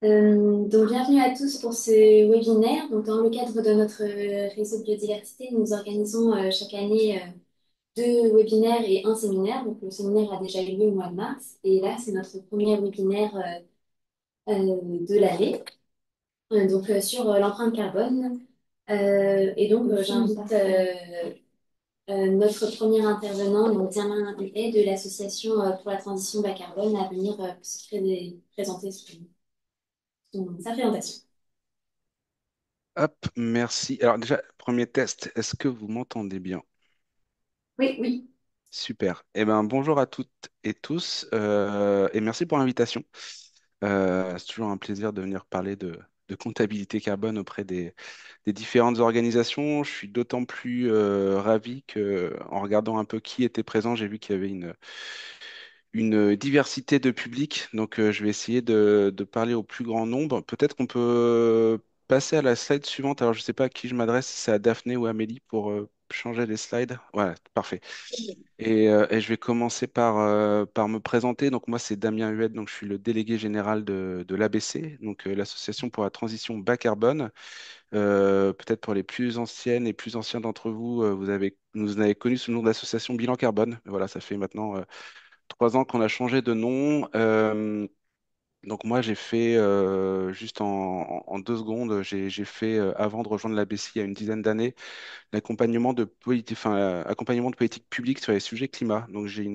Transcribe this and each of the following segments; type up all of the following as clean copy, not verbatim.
Donc, bienvenue à tous pour ce webinaire. Donc, dans le cadre de notre réseau de biodiversité, nous organisons chaque année deux webinaires et un séminaire. Donc, le séminaire a déjà eu lieu au mois de mars et là, c'est notre premier webinaire de l'année, sur l'empreinte carbone. J'invite notre premier intervenant, donc Diana Huet de l'Association pour la transition bas carbone, à venir présenter sa présentation. Hop, merci. Alors déjà, premier test, est-ce que vous m'entendez bien? Oui, oui. Super. Eh ben, bonjour à toutes et tous et merci pour l'invitation. C'est toujours un plaisir de venir parler de comptabilité carbone auprès des différentes organisations. Je suis d'autant plus ravi que, en regardant un peu qui était présent, j'ai vu qu'il y avait une diversité de publics. Donc, je vais essayer de parler au plus grand nombre. Peut-être qu'on peut passer à la slide suivante. Alors, je ne sais pas à qui je m'adresse, si c'est à Daphné ou Amélie pour changer les slides. Voilà, parfait. Et je vais commencer par me présenter. Donc, moi, c'est Damien Huette, donc je suis le délégué général de l'ABC, donc l'Association pour la transition bas carbone. Peut-être pour les plus anciennes et plus anciens d'entre vous, vous avez connu sous le nom d'association Bilan Carbone. Voilà, ça fait maintenant 3 ans qu'on a changé de nom. Donc moi, j'ai fait, juste en 2 secondes, j'ai fait, avant de rejoindre la BCI il y a une dizaine d'années, accompagnement de politique publique sur les sujets climat. Donc j'ai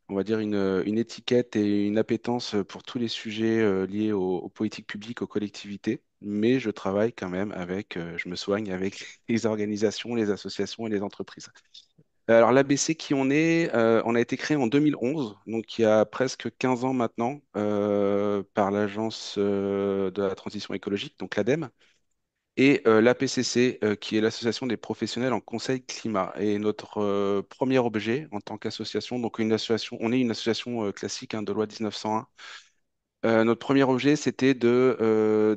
on va dire une étiquette et une appétence pour tous les sujets liés aux politiques publiques, aux collectivités. Mais je travaille quand même je me soigne avec les organisations, les associations et les entreprises. Alors l'ABC qui on a été créé en 2011, donc il y a presque 15 ans maintenant, par l'Agence de la transition écologique, donc l'ADEME, et l'APCC, qui est l'Association des professionnels en conseil climat. Et notre premier objet en tant qu'association, donc une association, on est une association classique hein, de loi 1901. Notre premier objet, c'était de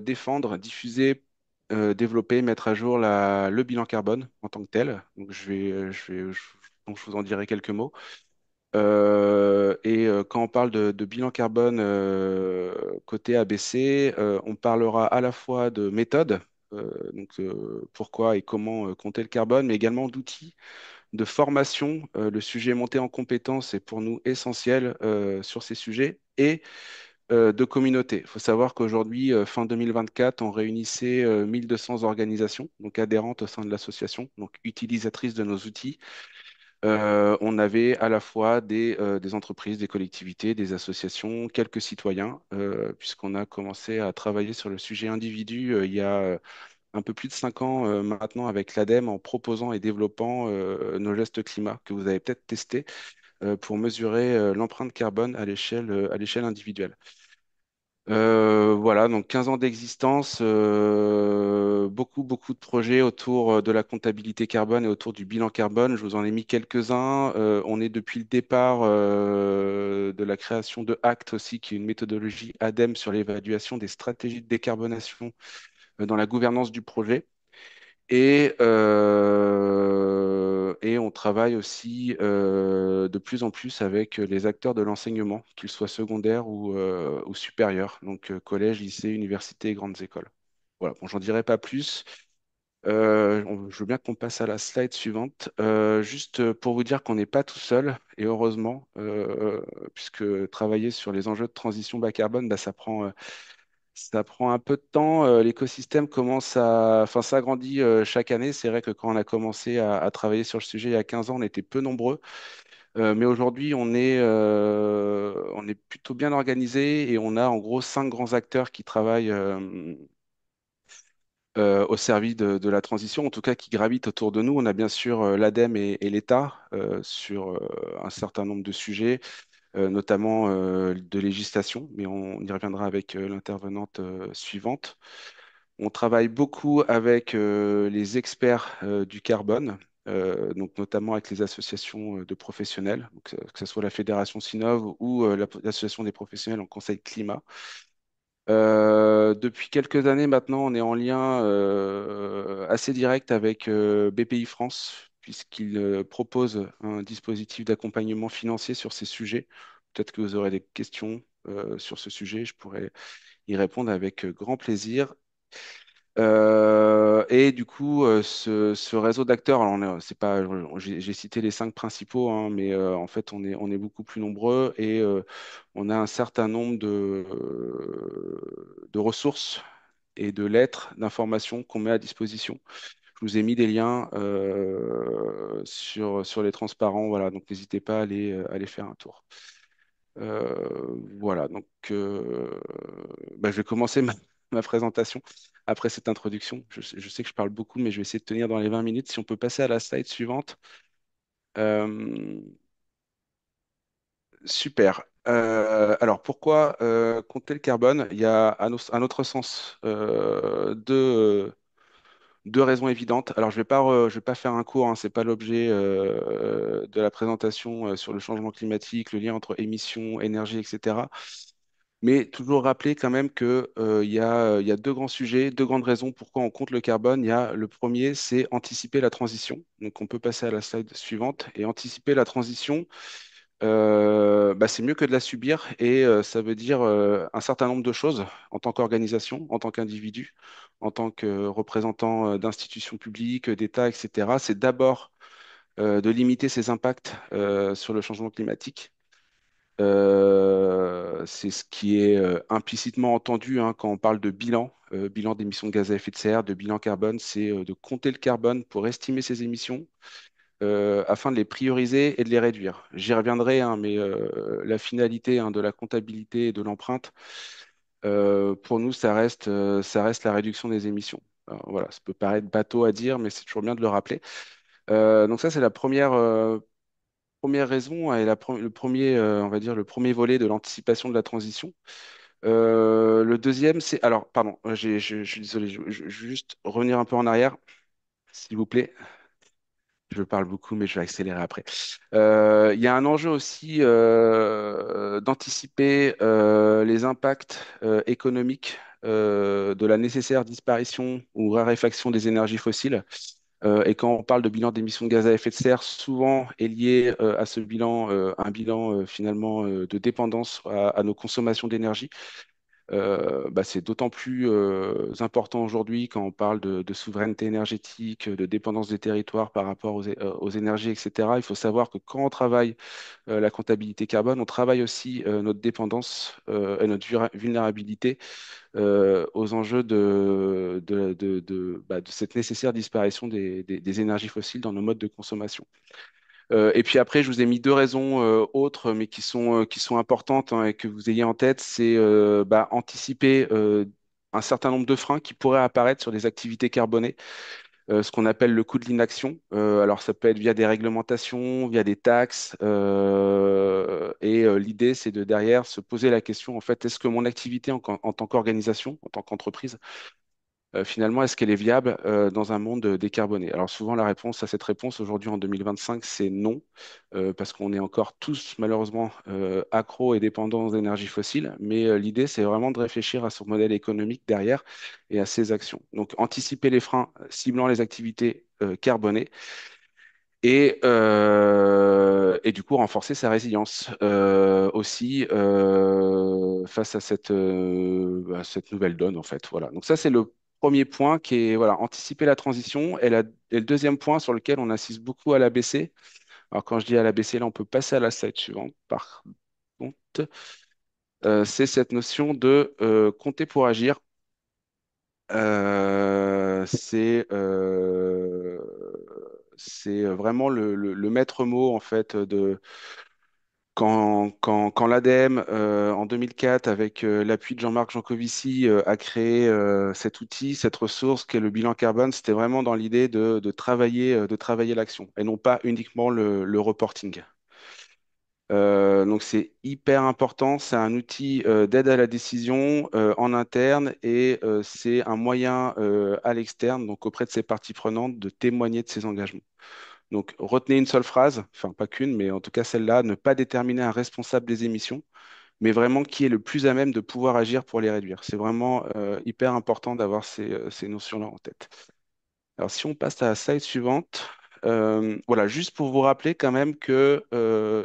diffuser, développer, mettre à jour le bilan carbone en tant que tel. Donc, donc, je vous en dirai quelques mots. Quand on parle de bilan carbone côté ABC, on parlera à la fois de méthode, pourquoi et comment compter le carbone, mais également d'outils, de formation. Le sujet monté en compétences est pour nous essentiel sur ces sujets et de communauté. Il faut savoir qu'aujourd'hui, fin 2024, on réunissait 1200 organisations, donc adhérentes au sein de l'association, donc utilisatrices de nos outils. On avait à la fois des entreprises, des collectivités, des associations, quelques citoyens, puisqu'on a commencé à travailler sur le sujet individu il y a un peu plus de 5 ans maintenant avec l'ADEME en proposant et développant nos gestes climat que vous avez peut-être testés pour mesurer l'empreinte carbone à l'échelle individuelle. Voilà, donc 15 ans d'existence, beaucoup de projets autour de la comptabilité carbone et autour du bilan carbone. Je vous en ai mis quelques-uns. On est depuis le départ de la création de ACT aussi, qui est une méthodologie ADEME sur l'évaluation des stratégies de décarbonation dans la gouvernance du projet. Et on travaille aussi de plus en plus avec les acteurs de l'enseignement, qu'ils soient secondaires ou supérieurs, donc collège, lycée, université et grandes écoles. Voilà, bon, j'en dirai pas plus. Je veux bien qu'on passe à la slide suivante. Juste pour vous dire qu'on n'est pas tout seul, et heureusement, puisque travailler sur les enjeux de transition bas carbone, bah, ça prend un peu de temps. L'écosystème s'agrandit chaque année. C'est vrai que quand on a commencé à travailler sur le sujet il y a 15 ans, on était peu nombreux. Mais aujourd'hui, on est plutôt bien organisé et on a en gros 5 grands acteurs qui travaillent au service de la transition, en tout cas qui gravitent autour de nous. On a bien sûr l'ADEME et l'État sur un certain nombre de sujets, notamment de législation, mais on y reviendra avec l'intervenante suivante. On travaille beaucoup avec les experts du carbone, donc notamment avec les associations de professionnels, donc, que ce soit la Fédération Sinov ou l'Association des professionnels en conseil climat. Depuis quelques années maintenant, on est en lien assez direct avec BPI France, puisqu'il propose un dispositif d'accompagnement financier sur ces sujets. Peut-être que vous aurez des questions sur ce sujet, je pourrais y répondre avec grand plaisir. Et du coup, ce réseau d'acteurs, alors c'est pas, j'ai cité les cinq principaux, hein, mais en fait, on est beaucoup plus nombreux et on a un certain nombre de ressources et de lettres d'information qu'on met à disposition. Je vous ai mis des liens sur les transparents, voilà, donc n'hésitez pas à aller faire un tour. Voilà, donc je vais commencer ma présentation après cette introduction. Je sais que je parle beaucoup, mais je vais essayer de tenir dans les 20 minutes. Si on peut passer à la slide suivante. Euh, Super. Alors pourquoi compter le carbone? Il y a à notre sens deux raisons évidentes. Alors, je vais pas faire un cours, hein, c'est pas l'objet de la présentation sur le changement climatique, le lien entre émissions, énergie, etc. Mais toujours rappeler quand même que, il y a deux grands sujets, deux grandes raisons pourquoi on compte le carbone. Il y a le premier, c'est anticiper la transition. Donc, on peut passer à la slide suivante. Et anticiper la transition, c'est mieux que de la subir et ça veut dire un certain nombre de choses en tant qu'organisation, en tant qu'individu, en tant que représentant d'institutions publiques, d'États, etc. C'est d'abord de limiter ses impacts sur le changement climatique. C'est ce qui est implicitement entendu hein, quand on parle de bilan, bilan d'émissions de gaz à effet de serre, de bilan carbone, c'est de compter le carbone pour estimer ses émissions afin de les prioriser et de les réduire. J'y reviendrai, hein, mais la finalité hein, de la comptabilité et de l'empreinte, pour nous, ça reste la réduction des émissions. Alors, voilà, ça peut paraître bateau à dire, mais c'est toujours bien de le rappeler. Donc ça, c'est la première raison et le premier, on va dire, le premier volet de l'anticipation de la transition. Le deuxième, c'est... Alors, pardon, je suis désolé, je vais juste revenir un peu en arrière, s'il vous plaît. Je parle beaucoup, mais je vais accélérer après. Il y a un enjeu aussi d'anticiper les impacts économiques de la nécessaire disparition ou raréfaction des énergies fossiles. Et quand on parle de bilan d'émissions de gaz à effet de serre, souvent est lié à ce bilan, un bilan finalement de dépendance à nos consommations d'énergie. C'est d'autant plus important aujourd'hui quand on parle de souveraineté énergétique, de dépendance des territoires par rapport aux énergies, etc. Il faut savoir que quand on travaille la comptabilité carbone, on travaille aussi notre dépendance et notre vulnérabilité aux enjeux de cette nécessaire disparition des énergies fossiles dans nos modes de consommation. Et puis après, je vous ai mis deux raisons autres, mais qui sont importantes hein, et que vous ayez en tête, c'est anticiper un certain nombre de freins qui pourraient apparaître sur des activités carbonées, ce qu'on appelle le coût de l'inaction. Alors ça peut être via des réglementations, via des taxes, et l'idée c'est de derrière se poser la question, en fait, est-ce que mon activité en tant qu'organisation, en tant qu'entreprise, finalement, est-ce qu'elle est viable dans un monde décarboné? Alors souvent, la réponse à cette réponse aujourd'hui en 2025, c'est non, parce qu'on est encore tous malheureusement accros et dépendants aux énergies fossiles. Mais l'idée, c'est vraiment de réfléchir à son modèle économique derrière et à ses actions. Donc anticiper les freins, ciblant les activités carbonées. Et du coup renforcer sa résilience aussi face à cette nouvelle donne en fait. Voilà. Donc ça c'est le premier point qui est voilà anticiper la transition et le deuxième point sur lequel on insiste beaucoup à l'ABC. Alors quand je dis à l'ABC là on peut passer à la slide suivante par contre c'est cette notion de compter pour agir. C'est vraiment le maître mot en fait de quand l'ADEME en 2004 avec l'appui de Jean-Marc Jancovici a créé cet outil, cette ressource qu'est le bilan carbone, c'était vraiment dans l'idée de travailler l'action et non pas uniquement le reporting. Donc c'est hyper important, c'est un outil d'aide à la décision en interne et c'est un moyen à l'externe, donc auprès de ses parties prenantes, de témoigner de ses engagements. Donc retenez une seule phrase, enfin pas qu'une, mais en tout cas celle-là, ne pas déterminer un responsable des émissions, mais vraiment qui est le plus à même de pouvoir agir pour les réduire. C'est vraiment hyper important d'avoir ces notions-là en tête. Alors, si on passe à la slide suivante, voilà, juste pour vous rappeler quand même que,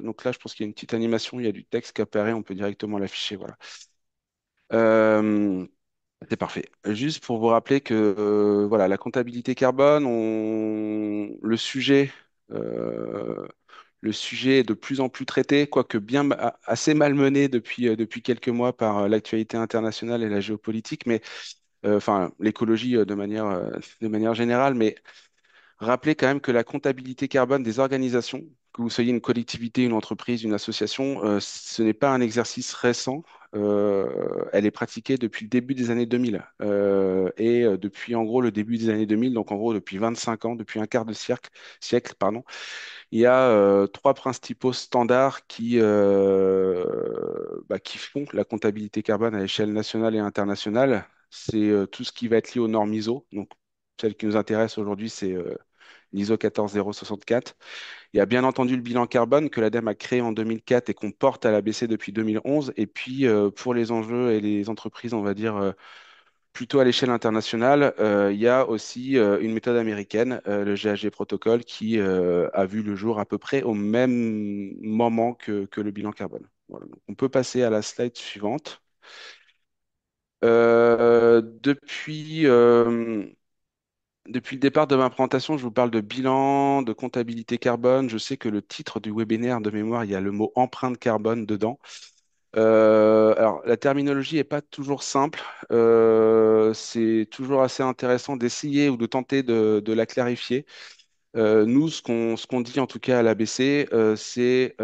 donc là, je pense qu'il y a une petite animation, il y a du texte qui apparaît, on peut directement l'afficher, voilà. Euh, c'est parfait. Juste pour vous rappeler que voilà, la comptabilité carbone, le sujet est de plus en plus traité, quoique assez malmené depuis quelques mois par l'actualité internationale et la géopolitique, mais enfin l'écologie de manière générale, mais rappelez quand même que la comptabilité carbone des organisations, que vous soyez une collectivité, une entreprise, une association, ce n'est pas un exercice récent. Elle est pratiquée depuis le début des années 2000 depuis en gros le début des années 2000, donc en gros depuis 25 ans, depuis un quart de siècle, pardon. Il y a trois principaux standards qui font la comptabilité carbone à l'échelle nationale et internationale. C'est tout ce qui va être lié aux normes ISO. Donc, celle qui nous intéresse aujourd'hui, c'est l'ISO 14064. Il y a bien entendu le bilan carbone que l'ADEME a créé en 2004 et qu'on porte à l'ABC depuis 2011. Et puis, pour les enjeux et les entreprises, on va dire, plutôt à l'échelle internationale, il y a aussi une méthode américaine, le GHG Protocol, qui a vu le jour à peu près au même moment que le bilan carbone. Voilà. Donc, on peut passer à la slide suivante. Depuis le départ de ma présentation, je vous parle de bilan, de comptabilité carbone. Je sais que le titre du webinaire de mémoire, il y a le mot empreinte carbone dedans. Alors, la terminologie n'est pas toujours simple. C'est toujours assez intéressant d'essayer ou de tenter de la clarifier. Nous, ce qu'on dit en tout cas à l'ABC, c'est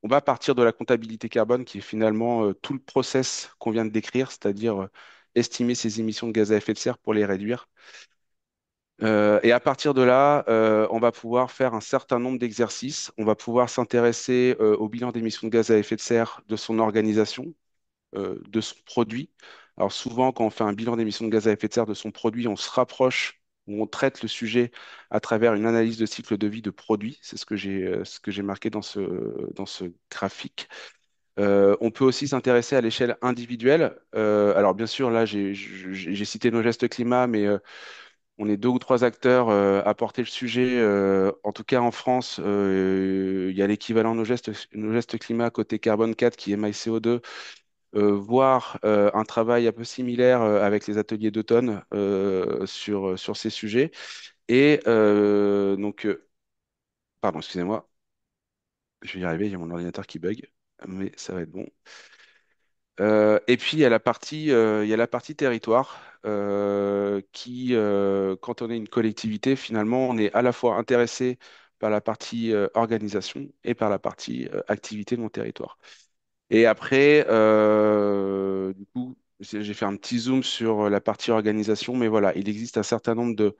on va partir de la comptabilité carbone qui est finalement tout le process qu'on vient de décrire, c'est-à-dire estimer ses émissions de gaz à effet de serre pour les réduire. Et à partir de là, on va pouvoir faire un certain nombre d'exercices. On va pouvoir s'intéresser au bilan d'émissions de gaz à effet de serre de son organisation, de son produit. Alors souvent, quand on fait un bilan d'émissions de gaz à effet de serre de son produit, on se rapproche ou on traite le sujet à travers une analyse de cycle de vie de produit. C'est ce que j'ai marqué dans ce graphique. On peut aussi s'intéresser à l'échelle individuelle. Alors bien sûr, là, j'ai cité nos gestes climat, mais on est deux ou trois acteurs à porter le sujet. En tout cas, en France, il y a l'équivalent de nos gestes climat côté carbone 4 qui est MyCO2, voire un travail un peu similaire avec les ateliers d'automne sur ces sujets. Et pardon, excusez-moi, je vais y arriver, il y a mon ordinateur qui bug, mais ça va être bon. Et puis il y a la partie territoire quand on est une collectivité, finalement, on est à la fois intéressé par la partie organisation et par la partie activité de mon territoire. Et après, du coup, j'ai fait un petit zoom sur la partie organisation, mais voilà, il existe un certain nombre de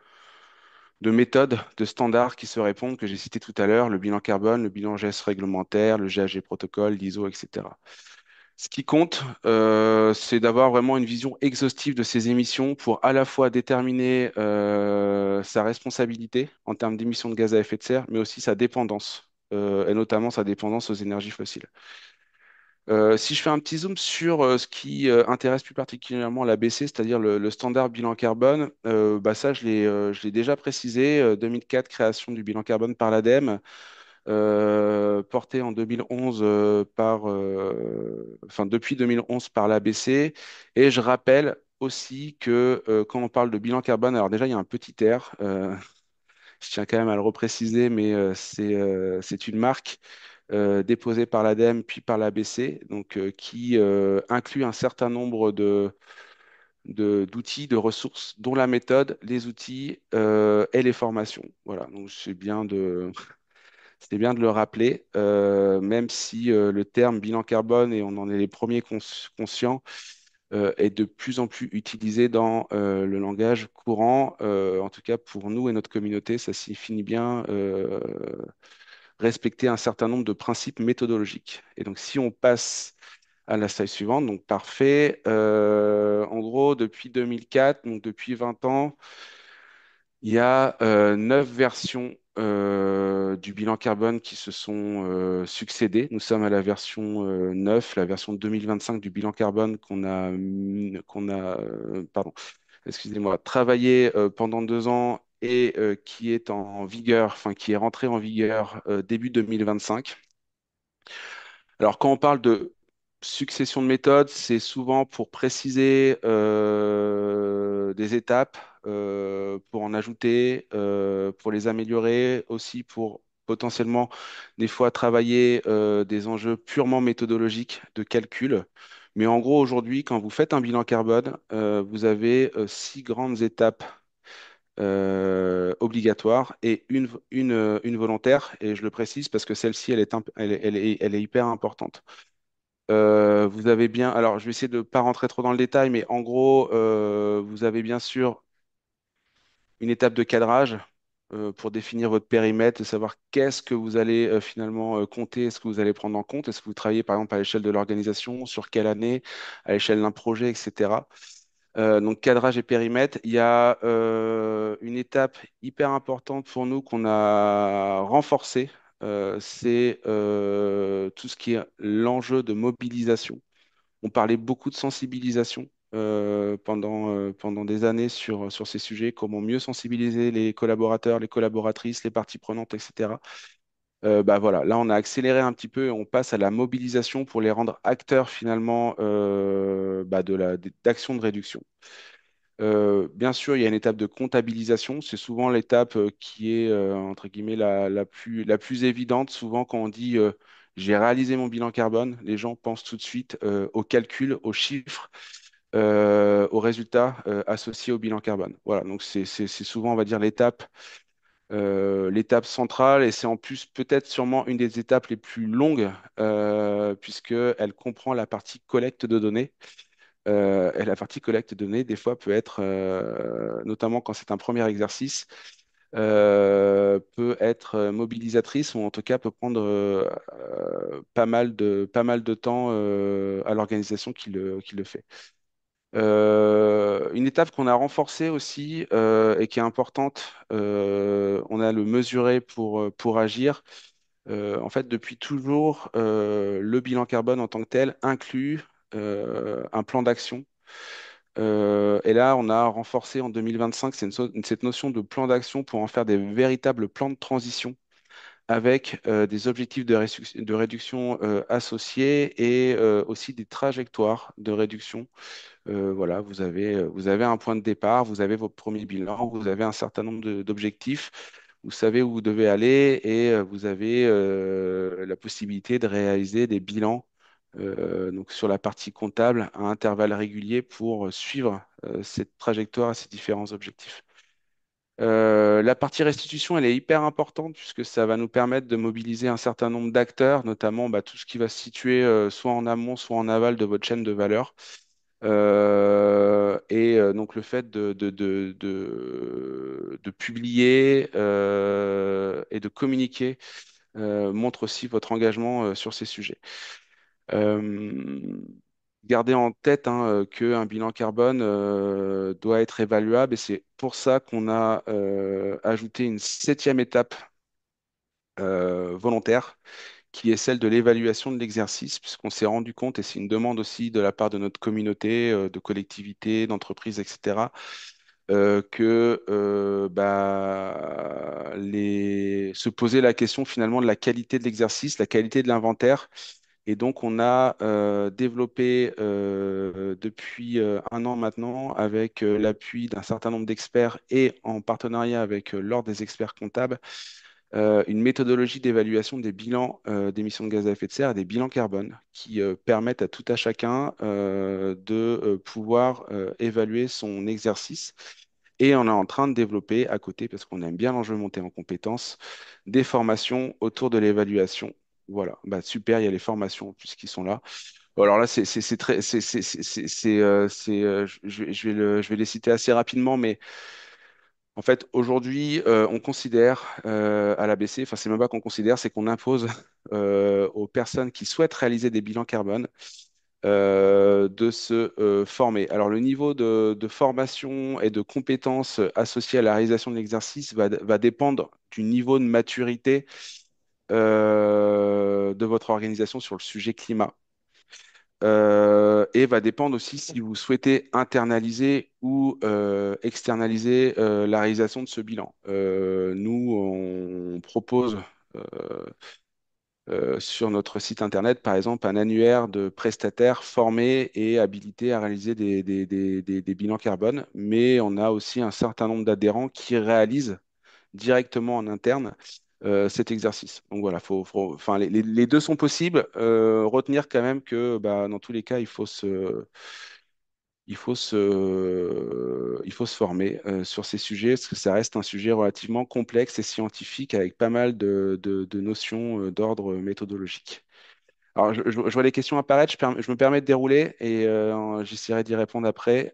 méthodes, de standards qui se répondent, que j'ai cités tout à l'heure, le bilan carbone, le bilan GS réglementaire, le GHG protocole, l'ISO, etc. Ce qui compte, c'est d'avoir vraiment une vision exhaustive de ces émissions pour à la fois déterminer sa responsabilité en termes d'émissions de gaz à effet de serre, mais aussi sa dépendance, et notamment sa dépendance aux énergies fossiles. Si je fais un petit zoom sur ce qui intéresse plus particulièrement l'ABC, c'est-à-dire le standard bilan carbone, bah ça, je l'ai déjà précisé. 2004, création du bilan carbone par l'ADEME, porté en 2011 enfin depuis 2011 par l'ABC. Et je rappelle aussi que quand on parle de bilan carbone, alors déjà, il y a un petit R. Je tiens quand même à le repréciser, mais c'est une marque déposée par l'ADEME puis par l'ABC, donc qui inclut un certain nombre d'outils, de ressources, dont la méthode, les outils et les formations. Voilà, donc c'est bien de le rappeler, même si le terme bilan carbone, et on en est les premiers conscients, est de plus en plus utilisé dans le langage courant. En tout cas, pour nous et notre communauté, ça signifie bien respecter un certain nombre de principes méthodologiques. Et donc, si on passe à la slide suivante, donc parfait. En gros, depuis 2004, donc depuis 20 ans, il y a 9 versions du bilan carbone qui se sont succédées. Nous sommes à la version 9, la version 2025 du bilan carbone pardon, excusez-moi, travaillé pendant 2 ans et qui est en vigueur, enfin qui est rentré en vigueur début 2025. Alors quand on parle succession de méthodes, c'est souvent pour préciser des étapes, pour en ajouter, pour les améliorer, aussi pour potentiellement des fois travailler des enjeux purement méthodologiques de calcul. Mais en gros, aujourd'hui, quand vous faites un bilan carbone, vous avez six grandes étapes obligatoires et une volontaire. Et je le précise parce que celle-ci, elle est hyper importante. Vous avez bien, alors je vais essayer de ne pas rentrer trop dans le détail, mais en gros, vous avez bien sûr une étape de cadrage pour définir votre périmètre, de savoir qu'est-ce que vous allez finalement compter, est-ce que vous allez prendre en compte, est-ce que vous travaillez par exemple à l'échelle de l'organisation, sur quelle année, à l'échelle d'un projet, etc. Donc cadrage et périmètre. Il y a une étape hyper importante pour nous qu'on a renforcée, c'est tout ce qui est l'enjeu de mobilisation. On parlait beaucoup de sensibilisation pendant des années sur ces sujets, comment mieux sensibiliser les collaborateurs, les collaboratrices, les parties prenantes, etc. Bah voilà, là on a accéléré un petit peu et on passe à la mobilisation pour les rendre acteurs finalement bah, d'actions de réduction. Bien sûr, il y a une étape de comptabilisation. C'est souvent l'étape qui est, entre guillemets, la plus évidente. Souvent, quand on dit j'ai réalisé mon bilan carbone, les gens pensent tout de suite au calcul, aux chiffres, aux résultats associés au bilan carbone. Voilà, donc c'est souvent, on va dire, l'étape centrale et c'est en plus peut-être sûrement une des étapes les plus longues puisqu'elle comprend la partie collecte de données. Et la partie collecte de données, des fois, peut être, notamment quand c'est un premier exercice, peut être mobilisatrice ou en tout cas peut prendre pas mal de temps à l'organisation qui le fait. Une étape qu'on a renforcée aussi et qui est importante, on a le mesurer pour agir. En fait, depuis toujours, le bilan carbone en tant que tel inclut un plan d'action et là, on a renforcé en 2025 cette notion de plan d'action pour en faire des véritables plans de transition avec des objectifs de réduction associés et aussi des trajectoires de réduction. Voilà, vous avez un point de départ, vous avez votre premier bilan, vous avez un certain nombre d'objectifs, vous savez où vous devez aller et vous avez la possibilité de réaliser des bilans donc sur la partie comptable à intervalles réguliers pour suivre cette trajectoire et ces différents objectifs. La partie restitution, elle est hyper importante puisque ça va nous permettre de mobiliser un certain nombre d'acteurs, notamment bah, tout ce qui va se situer soit en amont, soit en aval de votre chaîne de valeur. Donc le fait de publier et de communiquer montre aussi votre engagement sur ces sujets. Euh, Gardez en tête hein, qu'un bilan carbone doit être évaluable et c'est pour ça qu'on a ajouté une septième étape volontaire qui est celle de l'évaluation de l'exercice, puisqu'on s'est rendu compte, et c'est une demande aussi de la part de notre communauté, de collectivités, d'entreprises, etc., que bah, se poser la question finalement de la qualité de l'exercice, la qualité de l'inventaire. Et donc, on a développé depuis un an maintenant, avec l'appui d'un certain nombre d'experts et en partenariat avec l'Ordre des experts comptables, une méthodologie d'évaluation des bilans d'émissions de gaz à effet de serre et des bilans carbone qui permettent à tout à chacun de pouvoir évaluer son exercice. Et on est en train de développer à côté, parce qu'on aime bien l'enjeu monter en compétences, des formations autour de l'évaluation. Voilà, bah, super, il y a les formations en plus qui sont là. Bon, alors là, c'est très, je vais les citer assez rapidement, mais en fait, aujourd'hui, on considère à l'ABC, enfin, c'est même pas qu'on considère, c'est qu'on impose aux personnes qui souhaitent réaliser des bilans carbone de se former. Alors, le niveau de formation et de compétences associées à la réalisation de l'exercice va dépendre du niveau de maturité de votre organisation sur le sujet climat. Et va dépendre aussi si vous souhaitez internaliser ou externaliser la réalisation de ce bilan. Nous, on propose sur notre site internet, par exemple, un annuaire de prestataires formés et habilités à réaliser des bilans carbone, mais on a aussi un certain nombre d'adhérents qui réalisent directement en interne cet exercice. Donc voilà, enfin, les deux sont possibles. Retenir quand même que bah, dans tous les cas, il faut se former sur ces sujets, parce que ça reste un sujet relativement complexe et scientifique avec pas mal de notions d'ordre méthodologique. Alors, je vois les questions apparaître, je me permets de dérouler et j'essaierai d'y répondre après.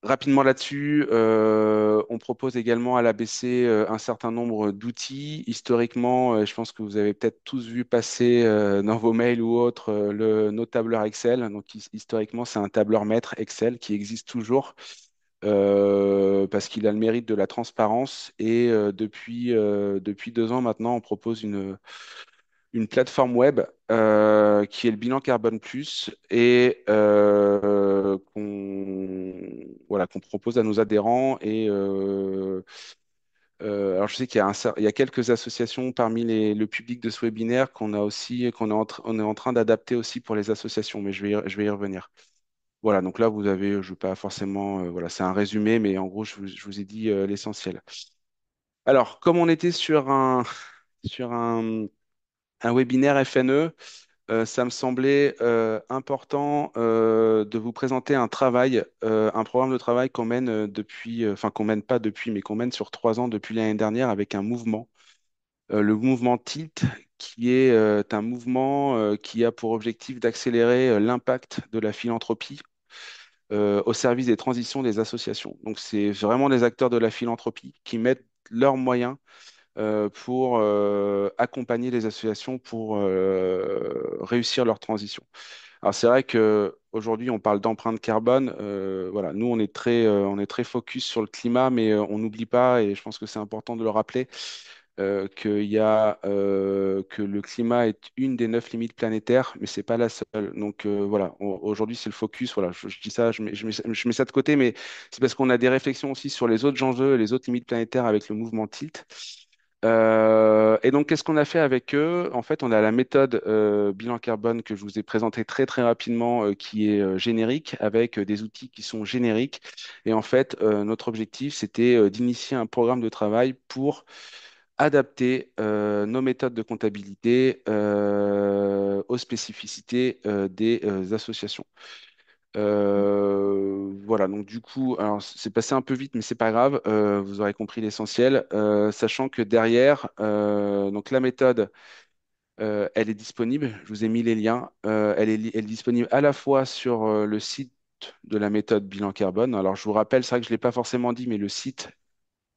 Rapidement là-dessus, on propose également à l'ABC un certain nombre d'outils. Historiquement, je pense que vous avez peut-être tous vu passer dans vos mails ou autres nos tableurs Excel. Donc, historiquement, c'est un tableur maître Excel qui existe toujours parce qu'il a le mérite de la transparence. Et depuis 2 ans maintenant, on propose une plateforme web qui est le bilan Carbone Plus et qu'on propose à nos adhérents. Et alors je sais qu'il y a, il y a quelques associations parmi le public de ce webinaire qu'on est en train d'adapter aussi pour les associations, mais je vais y revenir. Voilà, donc là vous avez, je ne vais pas forcément, voilà, c'est un résumé, mais en gros je vous ai dit l'essentiel. Alors, comme on était sur sur un webinaire FNE, ça me semblait important de vous présenter un travail, un programme de travail qu'on mène depuis, enfin qu'on mène pas depuis, mais qu'on mène sur 3 ans depuis l'année dernière avec un mouvement, le mouvement Tilt, qui est un mouvement qui a pour objectif d'accélérer l'impact de la philanthropie au service des transitions des associations. Donc c'est vraiment des acteurs de la philanthropie qui mettent leurs moyens pour accompagner les associations pour réussir leur transition. Alors c'est vrai que aujourd'hui on parle d'empreinte carbone. Voilà, nous on est très focus sur le climat, mais on n'oublie pas, et je pense que c'est important de le rappeler, que le climat est une des 9 limites planétaires, mais c'est pas la seule. Donc voilà, aujourd'hui c'est le focus. Voilà, je dis ça, je mets ça de côté, mais c'est parce qu'on a des réflexions aussi sur les autres enjeux, et les autres limites planétaires avec le mouvement Tilt. Et donc, qu'est-ce qu'on a fait avec eux? En fait, on a la méthode bilan carbone que je vous ai présentée très très rapidement, qui est générique, avec des outils qui sont génériques. Et en fait, notre objectif, c'était d'initier un programme de travail pour adapter nos méthodes de comptabilité aux spécificités des associations. Voilà, donc du coup, alors c'est passé un peu vite, mais c'est pas grave, vous aurez compris l'essentiel, sachant que derrière, donc la méthode, elle est disponible, je vous ai mis les liens, elle est disponible à la fois sur le site de la méthode bilan carbone. Alors je vous rappelle, c'est vrai que je ne l'ai pas forcément dit, mais le site,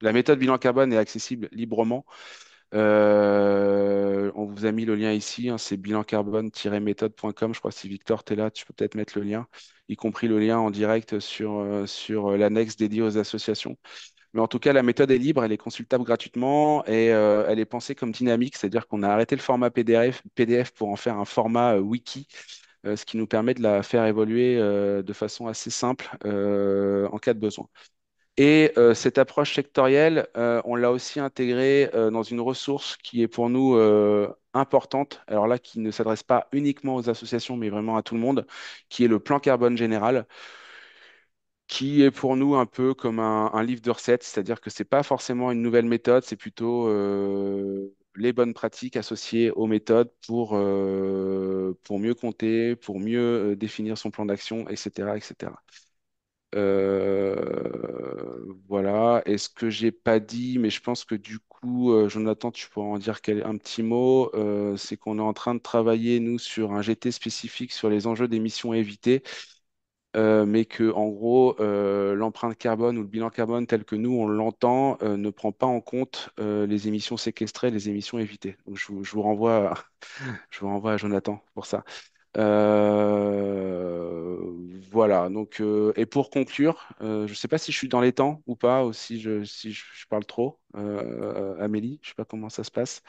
la méthode bilan carbone est accessible librement. On vous a mis le lien ici, hein, c'est bilancarbone-méthode.com. Je crois que si Victor, tu es là, tu peux peut-être mettre le lien, y compris le lien en direct sur l'annexe dédiée aux associations. Mais en tout cas, la méthode est libre, elle est consultable gratuitement et elle est pensée comme dynamique, c'est-à-dire qu'on a arrêté le format PDF pour en faire un format wiki, ce qui nous permet de la faire évoluer de façon assez simple en cas de besoin. Et cette approche sectorielle, on l'a aussi intégrée dans une ressource qui est pour nous importante, alors là, qui ne s'adresse pas uniquement aux associations, mais vraiment à tout le monde, qui est le plan carbone général, qui est pour nous un peu comme un livre de recettes, c'est-à-dire que c'est pas forcément une nouvelle méthode, c'est plutôt les bonnes pratiques associées aux méthodes pour mieux compter, pour mieux définir son plan d'action, etc., etc. Voilà. Et ce que j'ai pas dit, mais je pense que du coup, Jonathan, tu pourras en dire un petit mot, c'est qu'on est en train de travailler, nous, sur un GT spécifique sur les enjeux d'émissions à éviter, mais que, en gros, l'empreinte carbone ou le bilan carbone tel que nous, on l'entend, ne prend pas en compte les émissions séquestrées, les émissions évitées. Donc, je vous renvoie, je vous renvoie à Jonathan pour ça. Voilà, donc, et pour conclure, je ne sais pas si je suis dans les temps ou pas, ou si je parle trop. Amélie, je ne sais pas comment ça se passe.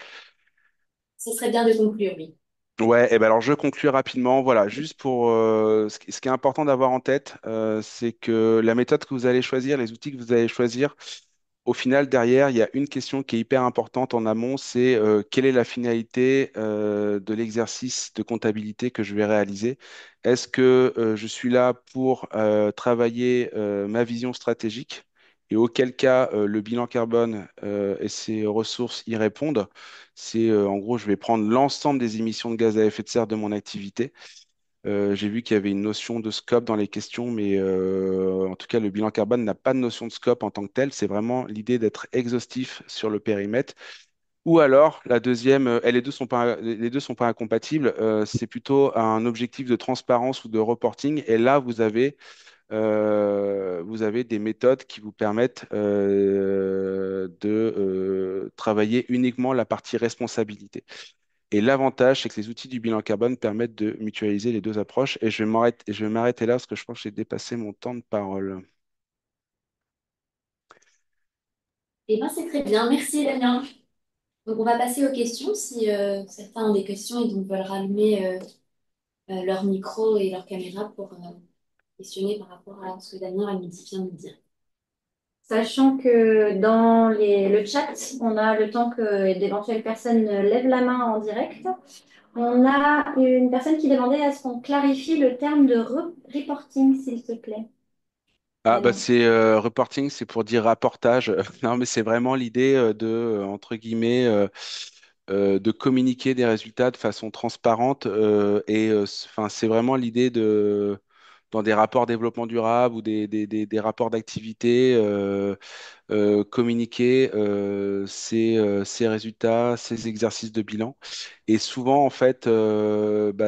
Ce serait bien de conclure, oui. Ouais, et ben alors je conclue rapidement. Voilà, juste pour ce qui est important d'avoir en tête, c'est que la méthode que vous allez choisir, les outils que vous allez choisir, au final, derrière, il y a une question qui est hyper importante en amont, c'est quelle est la finalité de l'exercice de comptabilité que je vais réaliser? Est-ce que je suis là pour travailler ma vision stratégique? Et auquel cas, le bilan carbone et ses ressources y répondent. C'est en gros, je vais prendre l'ensemble des émissions de gaz à effet de serre de mon activité. J'ai vu qu'il y avait une notion de scope dans les questions, mais en tout cas, le bilan carbone n'a pas de notion de scope en tant que tel. C'est vraiment l'idée d'être exhaustif sur le périmètre. Ou alors, la deuxième, et les deux sont pas incompatibles, c'est plutôt un objectif de transparence ou de reporting. Et là, vous avez des méthodes qui vous permettent de travailler uniquement la partie responsabilité. Et l'avantage, c'est que les outils du bilan carbone permettent de mutualiser les deux approches. Et je vais m'arrêter là parce que je pense que j'ai dépassé mon temps de parole. Eh bien, c'est très bien. Merci, Damien. Donc, on va passer aux questions. Si certains ont des questions et donc veulent rallumer leur micro et leur caméra pour questionner par rapport à ce que Damien vient de nous dire. Sachant que dans le chat, on a le temps que d'éventuelles personnes lèvent la main en direct. On a une personne qui demandait à ce qu'on clarifie le terme de reporting, s'il te plaît. Ah, bah Damien. c'est reporting, c'est pour dire rapportage. Non, mais c'est vraiment l'idée entre guillemets, de communiquer des résultats de façon transparente. Enfin, c'est vraiment l'idée dans des rapports développement durable ou des rapports d'activité, communiquer ces résultats, ces exercices de bilan. Et souvent, en fait,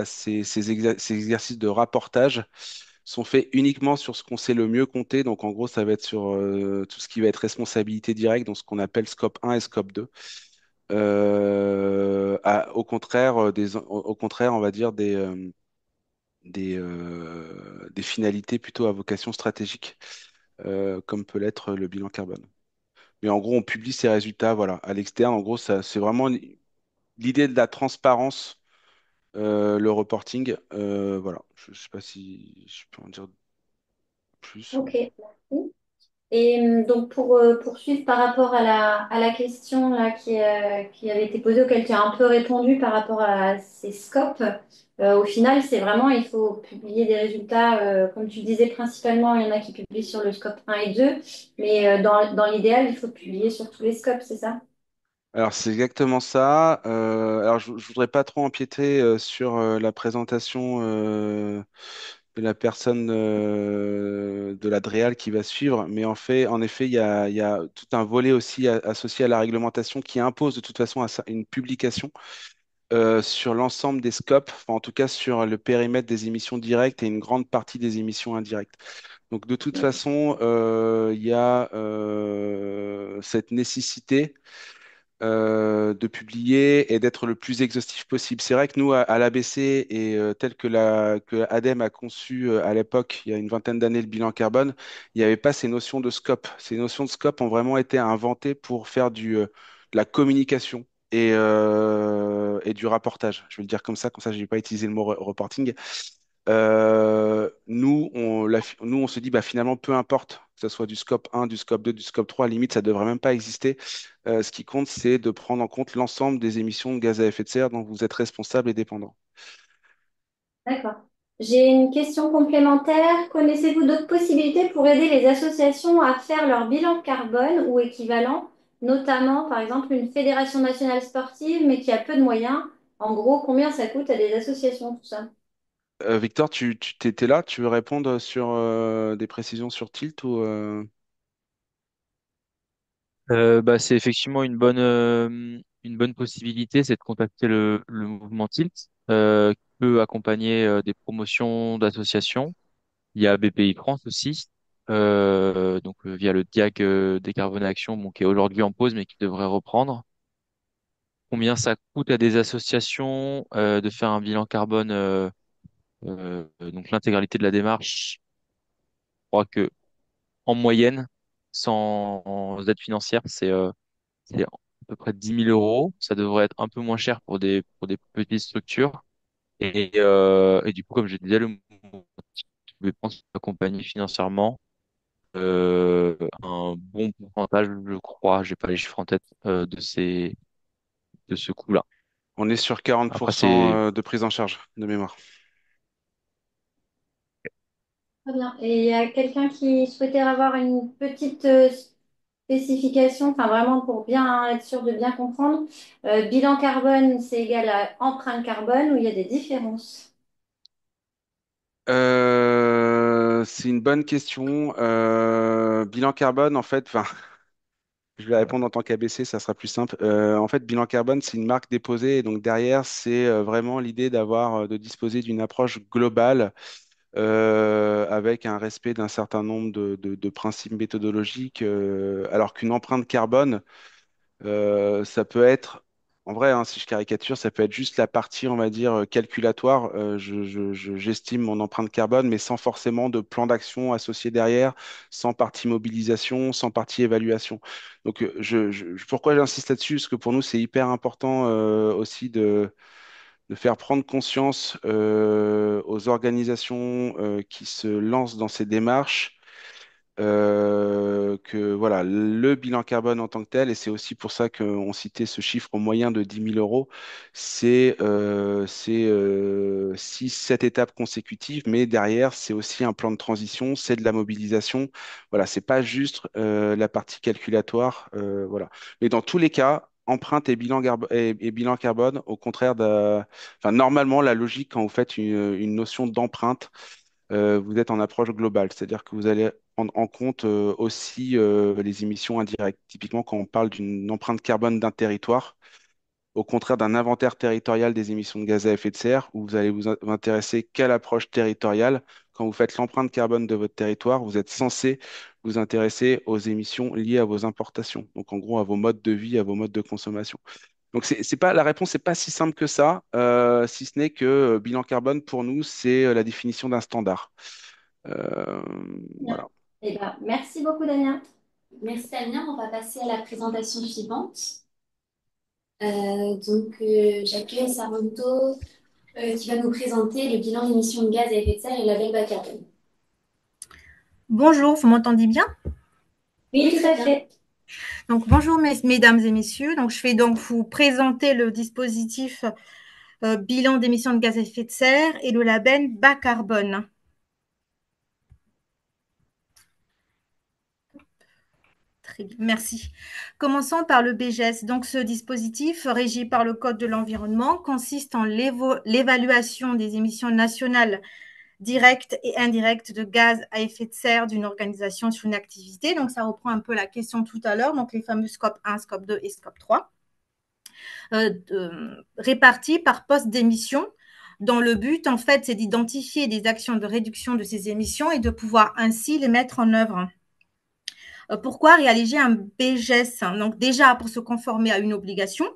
ces exercices de rapportage sont faits uniquement sur ce qu'on sait le mieux compter. Donc, en gros, ça va être sur tout ce qui va être responsabilité directe, donc ce qu'on appelle scope 1 et scope 2. Au contraire, au contraire, on va dire des finalités plutôt à vocation stratégique, comme peut l'être le bilan carbone. Mais en gros, on publie ces résultats, voilà, à l'externe. En gros, ça, c'est vraiment l'idée de la transparence, le reporting. Voilà, je ne sais pas si je peux en dire plus. Ok, merci. Et donc pour poursuivre par rapport à la question là, qui avait été posée, auquel tu as un peu répondu par rapport à ces scopes, au final, c'est vraiment, il faut publier des résultats, comme tu disais, principalement, il y en a qui publient sur le scope 1 et 2, mais dans l'idéal, il faut publier sur tous les scopes, c'est ça? Alors, c'est exactement ça. Alors, je ne voudrais pas trop empiéter sur la présentation de la personne de la DREAL qui va suivre, mais en effet, il y a tout un volet aussi associé à la réglementation qui impose de toute façon une publication sur l'ensemble des scopes, enfin, en tout cas sur le périmètre des émissions directes et une grande partie des émissions indirectes. Donc, de toute façon, il y a cette nécessité de publier et d'être le plus exhaustif possible. C'est vrai que nous, à l'ABC, et tel que que ADEME a conçu à l'époque, il y a une vingtaine d'années, le bilan carbone, il n'y avait pas ces notions de scope. Ces notions de scope ont vraiment été inventées pour faire de la communication et du rapportage. Je vais le dire comme ça, je n'ai pas utilisé le mot reporting. Nous, on se dit, bah, finalement, peu importe que ce soit du scope 1, du scope 2, du scope 3, limite, ça ne devrait même pas exister. Ce qui compte, c'est de prendre en compte l'ensemble des émissions de gaz à effet de serre dont vous êtes responsable et dépendant. D'accord. J'ai une question complémentaire. Connaissez-vous d'autres possibilités pour aider les associations à faire leur bilan carbone ou équivalent, notamment par exemple une fédération nationale sportive mais qui a peu de moyens? En gros, combien ça coûte à des associations, tout ça? Victor, tu t'étais là? Tu veux répondre sur des précisions sur Tilt ou Bah, c'est effectivement une bonne possibilité, c'est de contacter le mouvement Tilt, qui peut accompagner des promotions d'associations. Il y a BPI France aussi, via le DIAC Décarboné Action, bon, qui est aujourd'hui en pause, mais qui devrait reprendre. Combien ça coûte à des associations de faire un bilan carbone, donc l'intégralité de la démarche, je crois que en moyenne, sans aide financière, c'est à peu près 10 000 euros. Ça devrait être un peu moins cher pour des petites structures. Et du coup, comme je disais, le mouvement, je pense accompagner financièrement. un bon pourcentage, je crois, j'ai pas les chiffres en tête, de ce coût-là. On est sur Après, 40% c'est de prise en charge de mémoire. Très bien. Et il y a quelqu'un qui souhaitait avoir une petite spécification, enfin vraiment pour bien être sûr de bien comprendre. Bilan carbone, c'est égal à empreinte carbone ou il y a des différences? C'est une bonne question. Bilan carbone, en fait, enfin, je vais répondre en tant qu'ABC, ça sera plus simple. En fait, bilan carbone, c'est une marque déposée, et donc derrière, c'est vraiment l'idée de disposer d'une approche globale avec un respect d'un certain nombre de principes méthodologiques, alors qu'une empreinte carbone, ça peut être, en vrai, hein, si je caricature, ça peut être juste la partie, on va dire, calculatoire. J'estime mon empreinte carbone, mais sans forcément de plan d'action associé derrière, sans partie mobilisation, sans partie évaluation. Donc, pourquoi j'insiste là-dessus? Parce que pour nous, c'est hyper important aussi de faire prendre conscience aux organisations qui se lancent dans ces démarches que voilà, le bilan carbone en tant que tel, et c'est aussi pour ça qu'on citait ce chiffre moyen de 10 000 euros, c'est 6-7 étapes consécutives, mais derrière, c'est aussi un plan de transition, c'est de la mobilisation. Voilà, c'est pas juste la partie calculatoire. Voilà. Mais dans tous les cas, empreinte et bilan carbone, au contraire enfin, normalement, la logique, quand vous faites une notion d'empreinte, vous êtes en approche globale, c'est-à-dire que vous allez prendre en compte aussi les émissions indirectes. Typiquement, quand on parle d'une empreinte carbone d'un territoire, au contraire d'un inventaire territorial des émissions de gaz à effet de serre, où vous allez vous intéresser qu'à l'approche territoriale. Quand vous faites l'empreinte carbone de votre territoire, vous êtes censé vous intéresser aux émissions liées à vos importations, donc en gros à vos modes de vie, à vos modes de consommation. Donc c'est pas la réponse n'est pas si simple que ça, si ce n'est que bilan carbone pour nous c'est la définition d'un standard. Euh, Bien. voilà. Eh ben, merci beaucoup, Damien. Merci Damien, on va passer à la présentation suivante. J'accueille Saronto qui va nous présenter le bilan d'émissions de gaz à effet de serre et la label bas carbone. Bonjour, vous m'entendez bien? Oui, tout à bien. fait. Donc, bonjour mesdames et messieurs. Donc, je vais donc vous présenter le dispositif bilan d'émissions de gaz à effet de serre et le label bas carbone. Très bien, merci. Commençons par le BGS. Donc, ce dispositif, régi par le Code de l'environnement, consiste en l'évaluation des émissions nationales directes et indirectes de gaz à effet de serre d'une organisation sur une activité. Donc, ça reprend un peu la question tout à l'heure, donc les fameux scope 1, scope 2 et scope 3. Répartis par poste d'émission, dont le but, en fait, c'est d'identifier des actions de réduction de ces émissions et de pouvoir ainsi les mettre en œuvre. Pourquoi réaliser un BGS? Donc déjà pour se conformer à une obligation,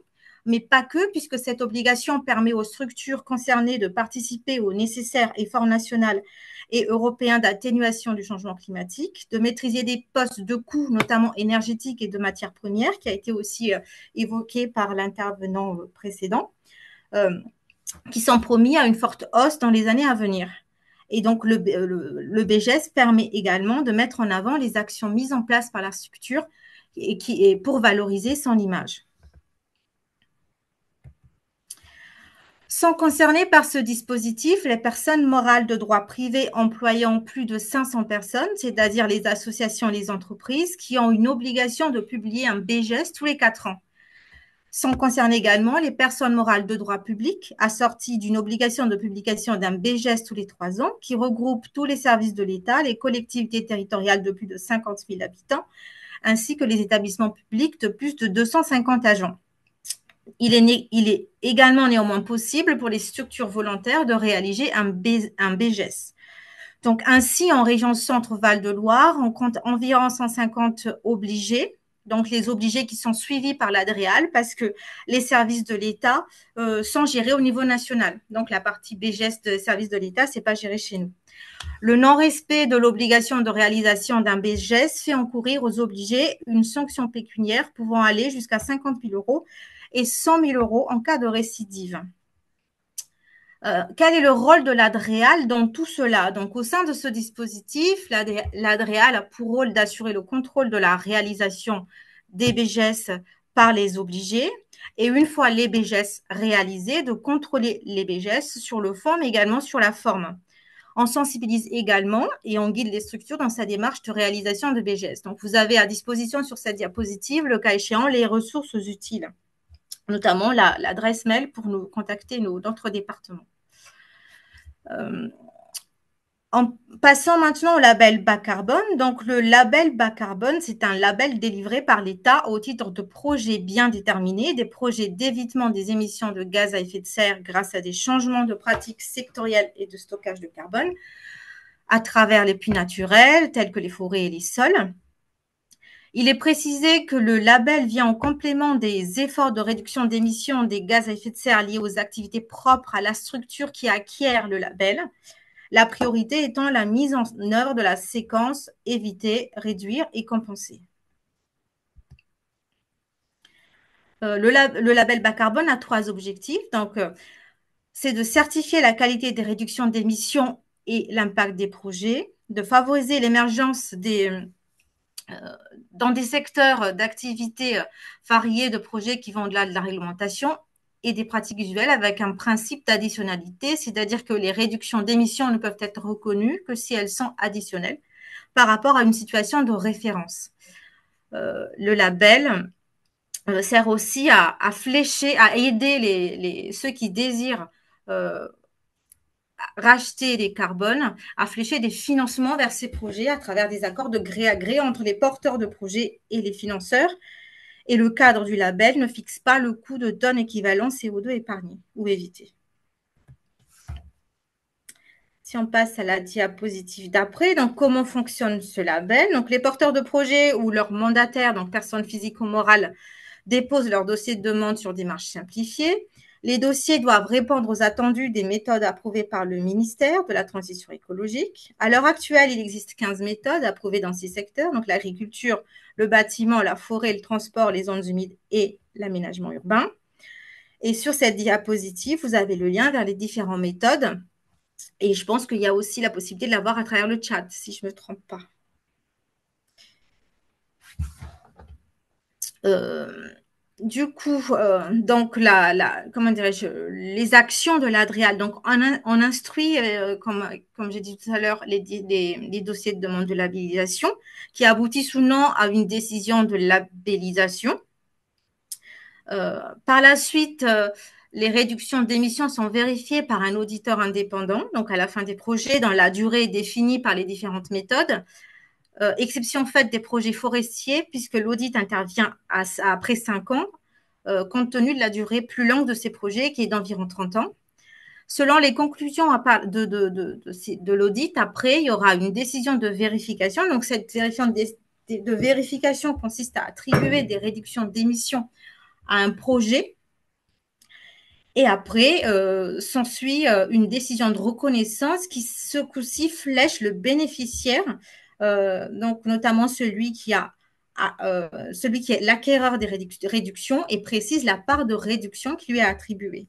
mais pas que, puisque cette obligation permet aux structures concernées de participer au nécessaire effort national et européen d'atténuation du changement climatique, de maîtriser des postes de coûts, notamment énergétiques et de matières premières, qui a été aussi évoqué par l'intervenant précédent, qui sont promis à une forte hausse dans les années à venir. Et donc, le BGS permet également de mettre en avant les actions mises en place par la structure et pour valoriser son image. Sont concernées par ce dispositif les personnes morales de droit privé employant plus de 500 personnes, c'est-à-dire les associations et les entreprises qui ont une obligation de publier un BGS tous les 4 ans. Sont concernées également les personnes morales de droit public assorties d'une obligation de publication d'un BGS tous les 3 ans qui regroupe tous les services de l'État, les collectivités territoriales de plus de 50 000 habitants, ainsi que les établissements publics de plus de 250 agents. Il est également néanmoins possible pour les structures volontaires de réaliser un BGS. Donc ainsi, en région Centre-Val de Loire, on compte environ 150 obligés, donc les obligés qui sont suivis par l'ADREAL parce que les services de l'État sont gérés au niveau national. Donc la partie BGS de services de l'État, c'est pas géré chez nous. Le non-respect de l'obligation de réalisation d'un BGS fait encourir aux obligés une sanction pécuniaire pouvant aller jusqu'à 50 000 euros et 100 000 euros en cas de récidive. Quel est le rôle de l'ADREAL dans tout cela? Donc, au sein de ce dispositif, l'ADREAL a pour rôle d'assurer le contrôle de la réalisation des BGS par les obligés et une fois les BGS réalisés, de contrôler les BGS sur le fond, mais également sur la forme. On sensibilise également et on guide les structures dans sa démarche de réalisation de BGS. Donc, vous avez à disposition sur cette diapositive, le cas échéant, les ressources utiles, notamment l'adresse mail pour nous contacter notre département. En passant maintenant au label bas carbone, donc le label bas carbone, c'est un label délivré par l'État au titre de projets bien déterminés, des projets d'évitement des émissions de gaz à effet de serre grâce à des changements de pratiques sectorielles et de stockage de carbone à travers les puits naturels tels que les forêts et les sols. Il est précisé que le label vient en complément des efforts de réduction d'émissions des gaz à effet de serre liés aux activités propres à la structure qui acquiert le label. La priorité étant la mise en œuvre de la séquence éviter, réduire et compenser. Le label bas carbone a 3 objectifs. Donc, c'est de certifier la qualité des réductions d'émissions et l'impact des projets, de favoriser l'émergence dans des secteurs d'activité variés de projets qui vont au-delà de la réglementation et des pratiques usuelles avec un principe d'additionnalité, c'est-à-dire que les réductions d'émissions ne peuvent être reconnues que si elles sont additionnelles par rapport à une situation de référence. Le label sert aussi à flécher, à aider ceux qui désirent racheter des carbones, à flécher des financements vers ces projets à travers des accords de gré à gré entre les porteurs de projets et les financeurs. Et le cadre du label ne fixe pas le coût de tonnes équivalent CO2 épargné ou évité. Si on passe à la diapositive d'après, donc comment fonctionne ce label? Donc les porteurs de projets ou leurs mandataires, donc personnes physiques ou morales, déposent leur dossier de demande sur démarche simplifiée. Les dossiers doivent répondre aux attendus des méthodes approuvées par le ministère de la Transition écologique. À l'heure actuelle, il existe 15 méthodes approuvées dans ces secteurs, donc l'agriculture, le bâtiment, la forêt, le transport, les zones humides et l'aménagement urbain. Et sur cette diapositive, vous avez le lien vers les différentes méthodes. Et je pense qu'il y a aussi la possibilité de la voir à travers le chat, si je ne me trompe pas. Du coup, donc comment dirais-je, les actions de l'ADREAL. Donc, on instruit, comme j'ai dit tout à l'heure, les dossiers de demande de labellisation qui aboutissent ou non à une décision de labellisation. Par la suite, les réductions d'émissions sont vérifiées par un auditeur indépendant, donc à la fin des projets, dans la durée définie par les différentes méthodes. Exception faite des projets forestiers, puisque l'audit intervient après 5 ans, compte tenu de la durée plus longue de ces projets, qui est d'environ 30 ans. Selon les conclusions de l'audit, après, il y aura une décision de vérification. Donc, cette décision de vérification consiste à attribuer des réductions d'émissions à un projet. Et après, s'ensuit une décision de reconnaissance qui, ce coup-ci, flèche le bénéficiaire, donc notamment celui qui est l'acquéreur des réductions et précise la part de réduction qui lui est attribuée.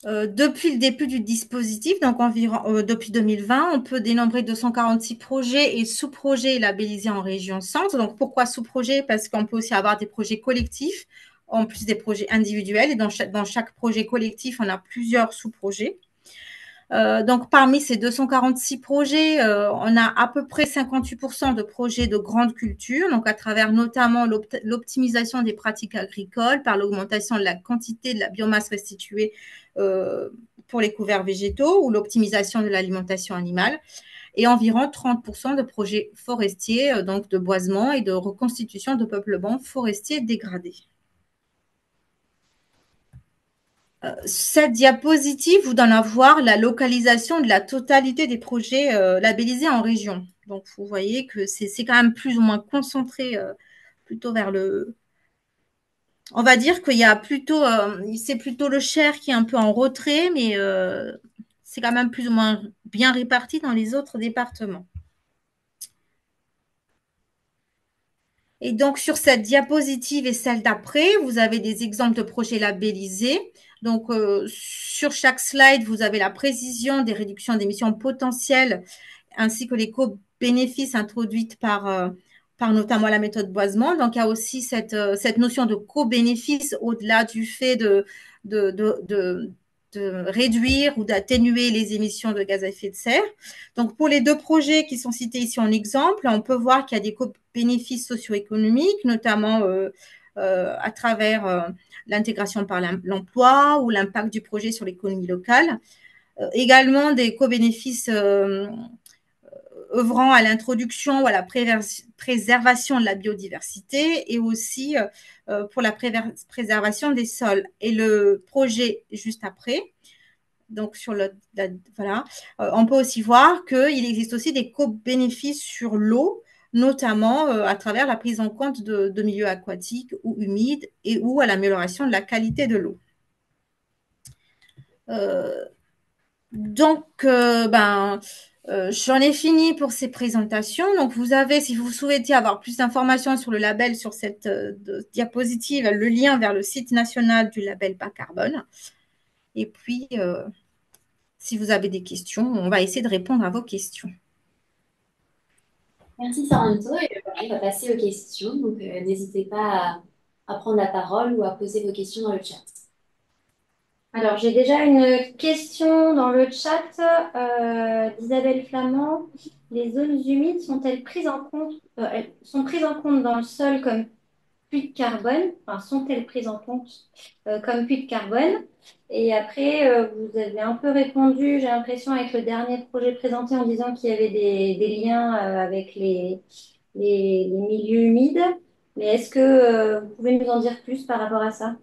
Depuis le début du dispositif, donc environ depuis 2020, on peut dénombrer 246 projets et sous-projets labellisés en région centre. Donc pourquoi sous-projets? Parce qu'on peut aussi avoir des projets collectifs en plus des projets individuels. Et dans chaque projet collectif, on a plusieurs sous-projets. Donc parmi ces 246 projets, on a à peu près 58% de projets de grande culture, donc à travers notamment l'optimisation des pratiques agricoles par l'augmentation de la quantité de la biomasse restituée pour les couverts végétaux ou l'optimisation de l'alimentation animale, et environ 30% de projets forestiers, donc de boisement et de reconstitution de peuplements forestiers dégradés. Cette diapositive vous donne à voir la localisation de la totalité des projets labellisés en région. Donc, vous voyez que c'est quand même plus ou moins concentré plutôt vers le... On va dire qu'il y a plutôt... c'est plutôt le Cher qui est un peu en retrait, mais c'est quand même plus ou moins bien réparti dans les autres départements. Et donc, sur cette diapositive et celle d'après, vous avez des exemples de projets labellisés. Donc, sur chaque slide, vous avez la précision des réductions d'émissions potentielles ainsi que les co-bénéfices introduites par notamment la méthode Boisement. Donc, il y a aussi cette notion de co-bénéfice au-delà du fait de, de, de, de réduire ou d'atténuer les émissions de gaz à effet de serre. Donc, pour les deux projets qui sont cités ici en exemple, on peut voir qu'il y a des bénéfices socio-économiques, notamment à travers l'intégration par l'emploi ou l'impact du projet sur l'économie locale. Également des co-bénéfices œuvrant à l'introduction ou à la préservation de la biodiversité et aussi pour la préservation des sols. Et le projet juste après, donc sur voilà, on peut aussi voir qu'il existe aussi des co-bénéfices sur l'eau, notamment à travers la prise en compte de milieux aquatiques ou humides et ou à l'amélioration de la qualité de l'eau. J'en ai fini pour ces présentations. Donc, vous avez, si vous souhaitez avoir plus d'informations sur le label sur cette diapositive, le lien vers le site national du label bas carbone. Et puis, si vous avez des questions, on va essayer de répondre à vos questions. Merci Saranto. Et on va passer aux questions. Donc, n'hésitez pas à prendre la parole ou à poser vos questions dans le chat. Alors, j'ai déjà une question dans le chat d'Isabelle Flamand. Les zones humides sont-elles prises en compte, elles sont prises en compte dans le sol comme puits de carbone? Enfin, sont-elles prises en compte comme puits de carbone? Et après, vous avez un peu répondu, j'ai l'impression, avec le dernier projet présenté en disant qu'il y avait des liens avec les milieux humides. Mais est-ce que vous pouvez nous en dire plus par rapport à ça?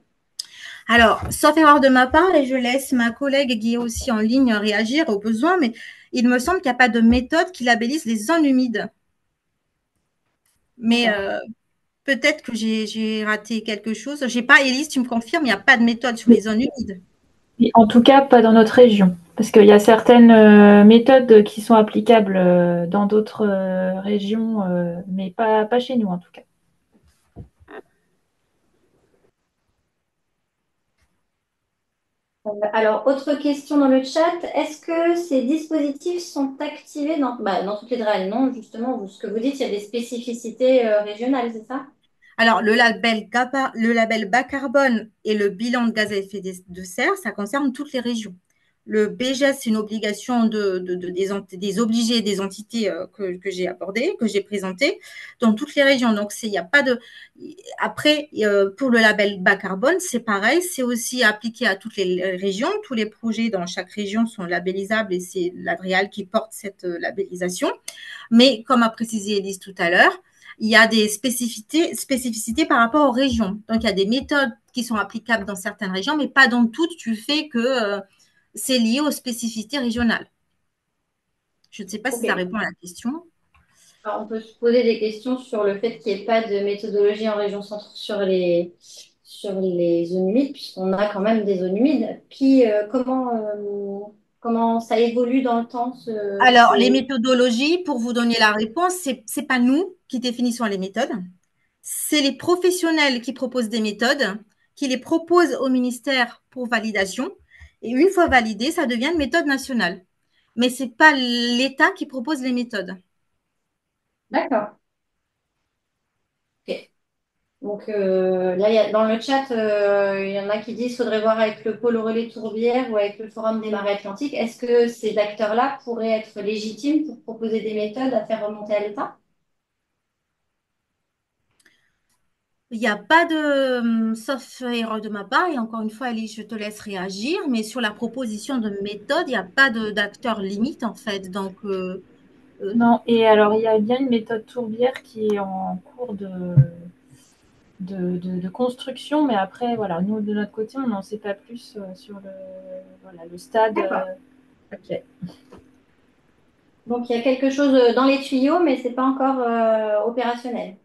Alors, sauf erreur de ma part, et je laisse ma collègue qui est aussi en ligne réagir au besoin, mais il me semble qu'il n'y a pas de méthode qui labellise les zones humides. Mais peut-être que j'ai raté quelque chose. Je n'ai pas, Élise, tu me confirmes, il n'y a pas de méthode sur les zones humides. En tout cas, pas dans notre région, parce qu'il y a certaines méthodes qui sont applicables dans d'autres régions, mais pas chez nous en tout cas. Alors, autre question dans le chat. Est-ce que ces dispositifs sont activés dans toutes les DREAL? Non, justement, ce que vous dites, il y a des spécificités régionales, c'est ça? Alors, le label bas carbone et le bilan de gaz à effet de serre, ça concerne toutes les régions. Le BGS, c'est une obligation des obligés des entités que j'ai abordées, que j'ai présentées dans toutes les régions. Donc, il n'y a pas de. Après, pour le label bas carbone, c'est pareil, c'est aussi appliqué à toutes les régions. Tous les projets dans chaque région sont labellisables et c'est l'Adrial qui porte cette labellisation. Mais comme a précisé Elise tout à l'heure, il y a des spécificités par rapport aux régions. Donc, il y a des méthodes qui sont applicables dans certaines régions, mais pas dans toutes, du fait que c'est lié aux spécificités régionales. Je ne sais pas si ça répond à la question. Alors, on peut se poser des questions sur le fait qu'il n'y ait pas de méthodologie en région centre sur les zones humides, puisqu'on a quand même des zones humides. Puis, comment ça évolue dans le temps Alors, les méthodologies, pour vous donner la réponse, c'est pas nous qui définissons les méthodes. C'est les professionnels qui proposent des méthodes, qui les proposent au ministère pour validation. Et une fois validé, ça devient une méthode nationale. Mais ce n'est pas l'État qui propose les méthodes. D'accord. Ok. Donc là, dans le chat, il y en a qui disent qu'il faudrait voir avec le pôle relais Tourbière ou avec le Forum des marais atlantiques. Est-ce que ces acteurs-là pourraient être légitimes pour proposer des méthodes à faire remonter à l'État? Il n'y a pas de, sauf erreur de ma part, et encore une fois, Alice, je te laisse réagir, mais sur la proposition de méthode, il n'y a pas d'acteur limite, en fait. Donc, Non, et alors il y a bien une méthode Tourbière qui est en cours de construction, mais après, voilà, nous, de notre côté, on n'en sait pas plus sur le stade. Ok. Donc, il y a quelque chose dans les tuyaux, mais ce n'est pas encore opérationnel.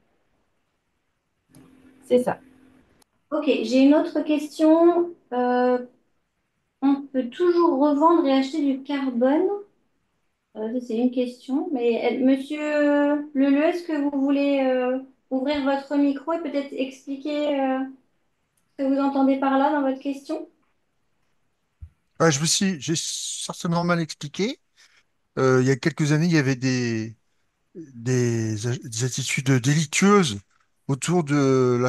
C'est ça. Ok, j'ai une autre question. On peut toujours revendre et acheter du carbone? Ça, c'est une question. Mais monsieur Leleu, est-ce que vous voulez ouvrir votre micro et peut-être expliquer ce que vous entendez par là dans votre question? Ouais, j'ai certainement mal expliqué. Il y a quelques années, il y avait des attitudes délictueuses autour de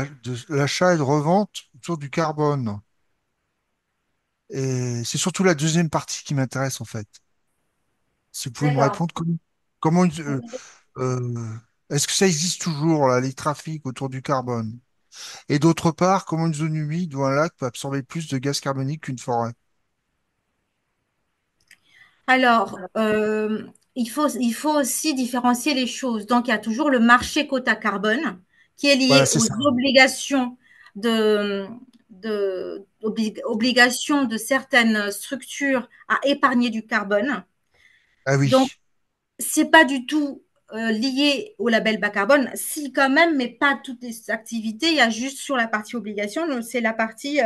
l'achat et de revente autour du carbone. Et c'est surtout la deuxième partie qui m'intéresse, en fait. Si vous pouvez me D'accord. répondre, comment, euh, est-ce que ça existe toujours, là, les trafics autour du carbone? Et d'autre part, comment une zone humide ou un lac peut absorber plus de gaz carbonique qu'une forêt? Alors, il faut aussi différencier les choses. Donc, il y a toujours le marché quota carbone qui est Voilà, lié c'est aux ça. obligations obligations de certaines structures à épargner du carbone. Ah Donc, oui, c'est pas du tout lié au label bas carbone. Si, quand même, mais pas toutes les activités. Il y a juste sur la partie obligation, c'est la partie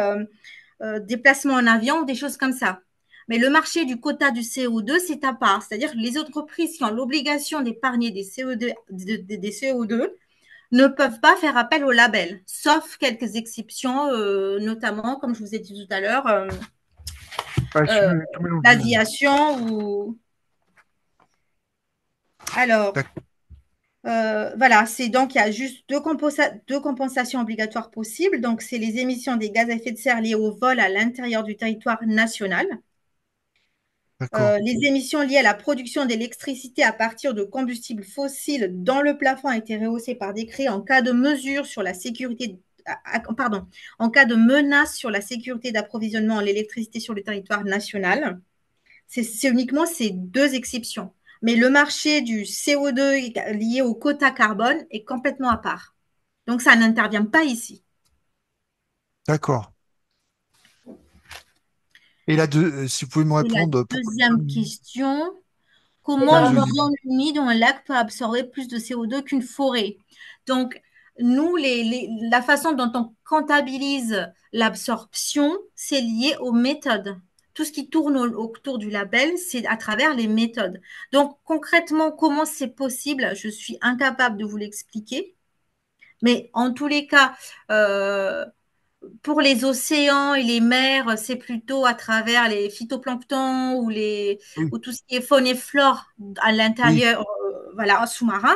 déplacement en avion, des choses comme ça. Mais le marché du quota du CO2, c'est à part. C'est-à-dire que les entreprises qui ont l'obligation d'épargner des CO2 ne peuvent pas faire appel au label, sauf quelques exceptions, notamment, comme je vous ai dit tout à l'heure, ah, je suis euh, tout mélangé, là. l'aviation ou... Alors, D'accord. voilà, c'est donc il y a juste deux compensations obligatoires possibles. Donc, c'est les émissions des gaz à effet de serre liées au vol à l'intérieur du territoire national. D'accord. Les émissions liées à la production d'électricité à partir de combustibles fossiles dont le plafond a été rehaussé par décret en cas de mesure sur la sécurité, pardon, en cas de menace sur la sécurité d'approvisionnement en l'électricité sur le territoire national. C'est uniquement ces deux exceptions. Mais le marché du CO2 lié au quota carbone est complètement à part. Donc, ça n'intervient pas ici. D'accord. Et si vous pouvez me Et la répondre, pourquoi une deuxième zone... question, C'est comment par une Allez-y, rapport allez-y. zone humide ou un lac peut absorber plus de CO2 qu'une forêt? Donc, nous, la façon dont on comptabilise l'absorption, c'est lié aux méthodes. Tout ce qui tourne autour du label, c'est à travers les méthodes. Donc, concrètement, comment c'est possible? Je suis incapable de vous l'expliquer. Mais en tous les cas, euh, pour les océans et les mers, c'est plutôt à travers les phytoplanctons Oui, ou tout ce qui est faune et flore à oui, l'intérieur, voilà, en sous-marin.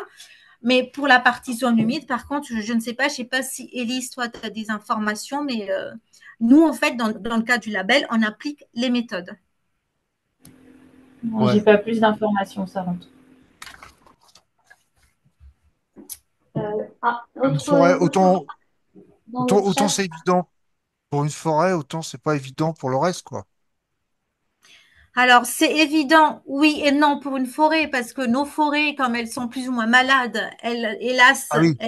Mais pour la partie zone humide, par contre, je ne sais pas, je ne sais pas si Élise, toi, tu as des informations, mais nous, en fait, dans le cas du label, on applique les méthodes. Bon, j'ai ouais. pas plus d'informations, ça rentre. Une forêt, autre dans le autant chat. c'est évident pour une forêt, autant c'est pas évident pour le reste, quoi. Alors, c'est évident, oui et non pour une forêt, parce que nos forêts, comme elles sont plus ou moins malades, elles, hélas, Ah oui,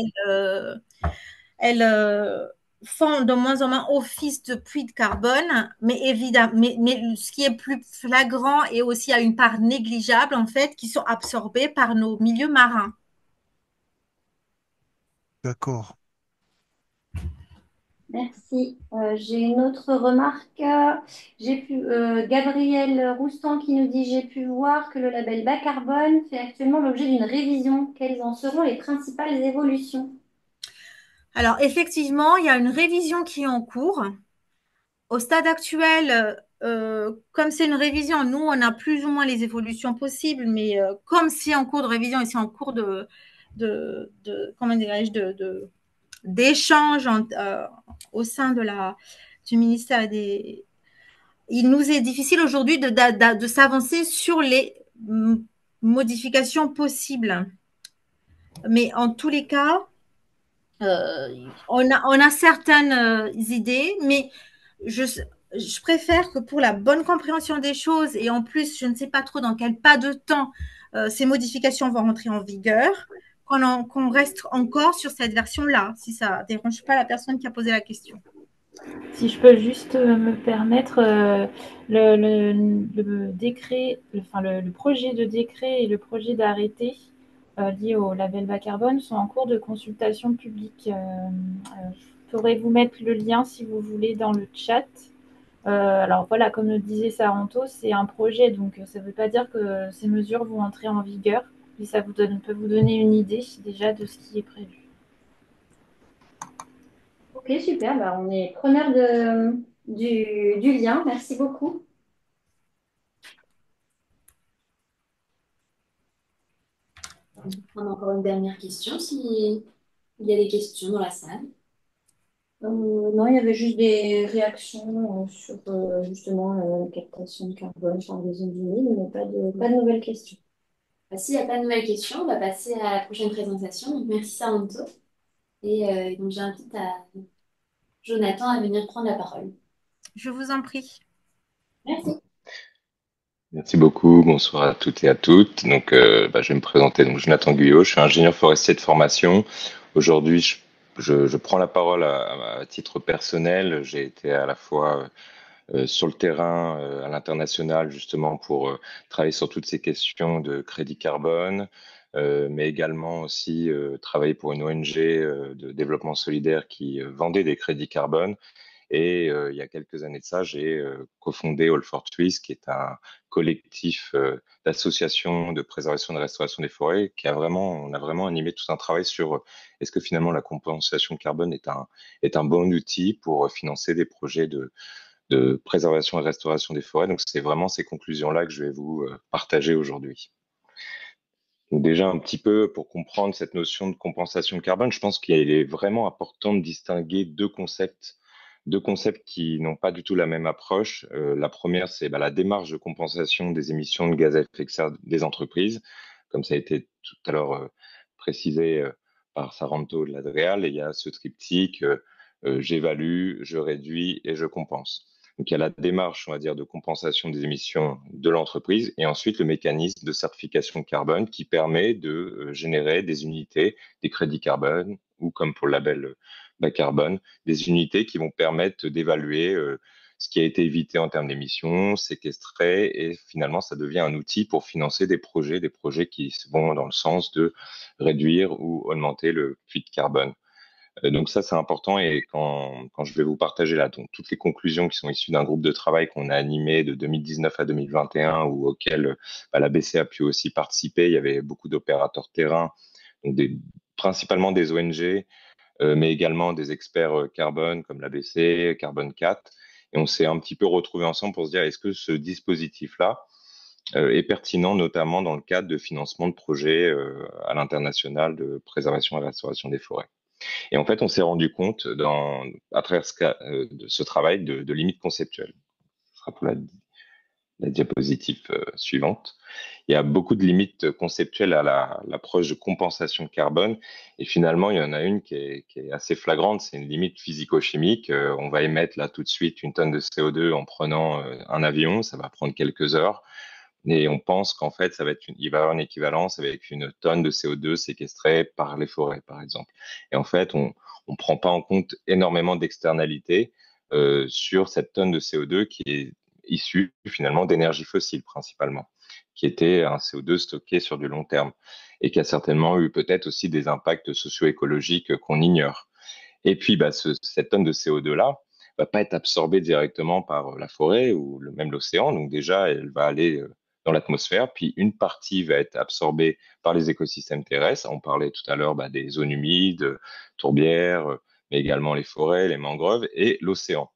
elles font de moins en moins office de puits de carbone, mais évidemment, mais ce qui est plus flagrant et aussi à une part négligeable, en fait, qui sont absorbés par nos milieux marins. d'accord. Merci. J'ai une autre remarque. Gabriel Roustan qui nous dit, j'ai pu voir que le label bas carbone fait actuellement l'objet d'une révision. Quelles en seront les principales évolutions? Alors, effectivement, il y a une révision qui est en cours. Au stade actuel, comme c'est une révision, nous, on a plus ou moins les évolutions possibles, mais comme c'est en cours de révision et c'est en cours comment dirais-je, d'échange au sein du ministère des... Il nous est difficile aujourd'hui de s'avancer sur les modifications possibles. Mais en tous les cas, on a certaines idées, mais je, je préfère que pour la bonne compréhension des choses, et en plus, je ne sais pas trop dans quel pas de temps ces modifications vont rentrer en vigueur, qu'on reste encore sur cette version-là, si ça ne dérange pas la personne qui a posé la question. Si je peux juste me permettre, le décret, enfin le projet de décret et le projet d'arrêté liés au label bas carbone sont en cours de consultation publique. Je pourrais vous mettre le lien si vous voulez dans le chat. Alors voilà, comme le disait Saranto, c'est un projet, donc ça ne veut pas dire que ces mesures vont entrer en vigueur, mais ça peut vous donner une idée déjà de ce qui est prévu. Ok, super. Bah, on est preneur du lien. Merci beaucoup. On a encore une dernière question, si il y a des questions dans la salle. Non, il y avait juste des réactions sur justement la captation de carbone par les ondes humides, mais pas de nouvelles questions. S'il n'y a pas de nouvelles questions, on va passer à la prochaine présentation. Donc, merci Saranto. Et donc, j'invite Jonathan à venir prendre la parole. Je vous en prie. Merci. Merci beaucoup. Bonsoir à toutes et à toutes. Donc, je vais me présenter. Donc, Jonathan Guyot, je suis ingénieur forestier de formation. Aujourd'hui, je prends la parole à titre personnel. J'ai été à la fois sur le terrain à l'international justement pour travailler sur toutes ces questions de crédit carbone, mais également aussi travailler pour une ONG de développement solidaire qui vendait des crédits carbone. Et il y a quelques années de ça, j'ai cofondé All for Trees, qui est un collectif d'associations de préservation et de restauration des forêts, on a vraiment animé tout un travail sur est-ce que finalement la compensation carbone est un bon outil pour financer des projets de préservation et restauration des forêts. Donc c'est vraiment ces conclusions-là que je vais vous partager aujourd'hui. Donc déjà un petit peu pour comprendre cette notion de compensation carbone, je pense qu'il est vraiment important de distinguer deux concepts qui n'ont pas du tout la même approche. La première, c'est la démarche de compensation des émissions de gaz à effet de serre des entreprises, comme ça a été tout à l'heure précisé par Saranto de l'Adréal. Et il y a ce triptyque j'évalue, je réduis et je compense. Donc il y a la démarche, on va dire, de compensation des émissions de l'entreprise et ensuite le mécanisme de certification carbone qui permet de générer des unités, des crédits carbone ou comme pour le label bas carbone, des unités qui vont permettre d'évaluer ce qui a été évité en termes d'émissions, séquestré, et finalement, ça devient un outil pour financer des projets qui vont dans le sens de réduire ou augmenter le puits de carbone. Donc ça, c'est important. Et quand je vais vous partager là, donc, toutes les conclusions qui sont issues d'un groupe de travail qu'on a animé de 2019 à 2021, ou auquel la BC a pu aussi participer, il y avait beaucoup d'opérateurs terrain, donc principalement des ONG, mais également des experts carbone comme l'ABC, Carbone 4. Et on s'est un petit peu retrouvés ensemble pour se dire, est-ce que ce dispositif-là est pertinent, notamment dans le cadre de financement de projets à l'international de préservation et restauration des forêts. Et en fait, on s'est rendu compte à travers de ce travail de limites conceptuelles. Ce sera pour la diapositive suivante. Il y a beaucoup de limites conceptuelles à l'approche de compensation de carbone. Et finalement, il y en a une qui est assez flagrante. C'est une limite physico-chimique. On va émettre là tout de suite une tonne de CO2 en prenant un avion. Ça va prendre quelques heures. Et on pense qu'en fait, il va y avoir une équivalence avec une tonne de CO2 séquestrée par les forêts, par exemple. Et en fait, on ne prend pas en compte énormément d'externalités sur cette tonne de CO2 qui est issue finalement d'énergie fossile principalement, qui était un CO2 stocké sur du long terme et qui a certainement eu peut-être aussi des impacts socio-écologiques qu'on ignore. Et puis, cette tonne de CO2-là va pas être absorbée directement par la forêt ou même l'océan. Donc déjà, elle va aller dans l'atmosphère, puis une partie va être absorbée par les écosystèmes terrestres. On parlait tout à l'heure des zones humides, tourbières, mais également les forêts, les mangroves et l'océan.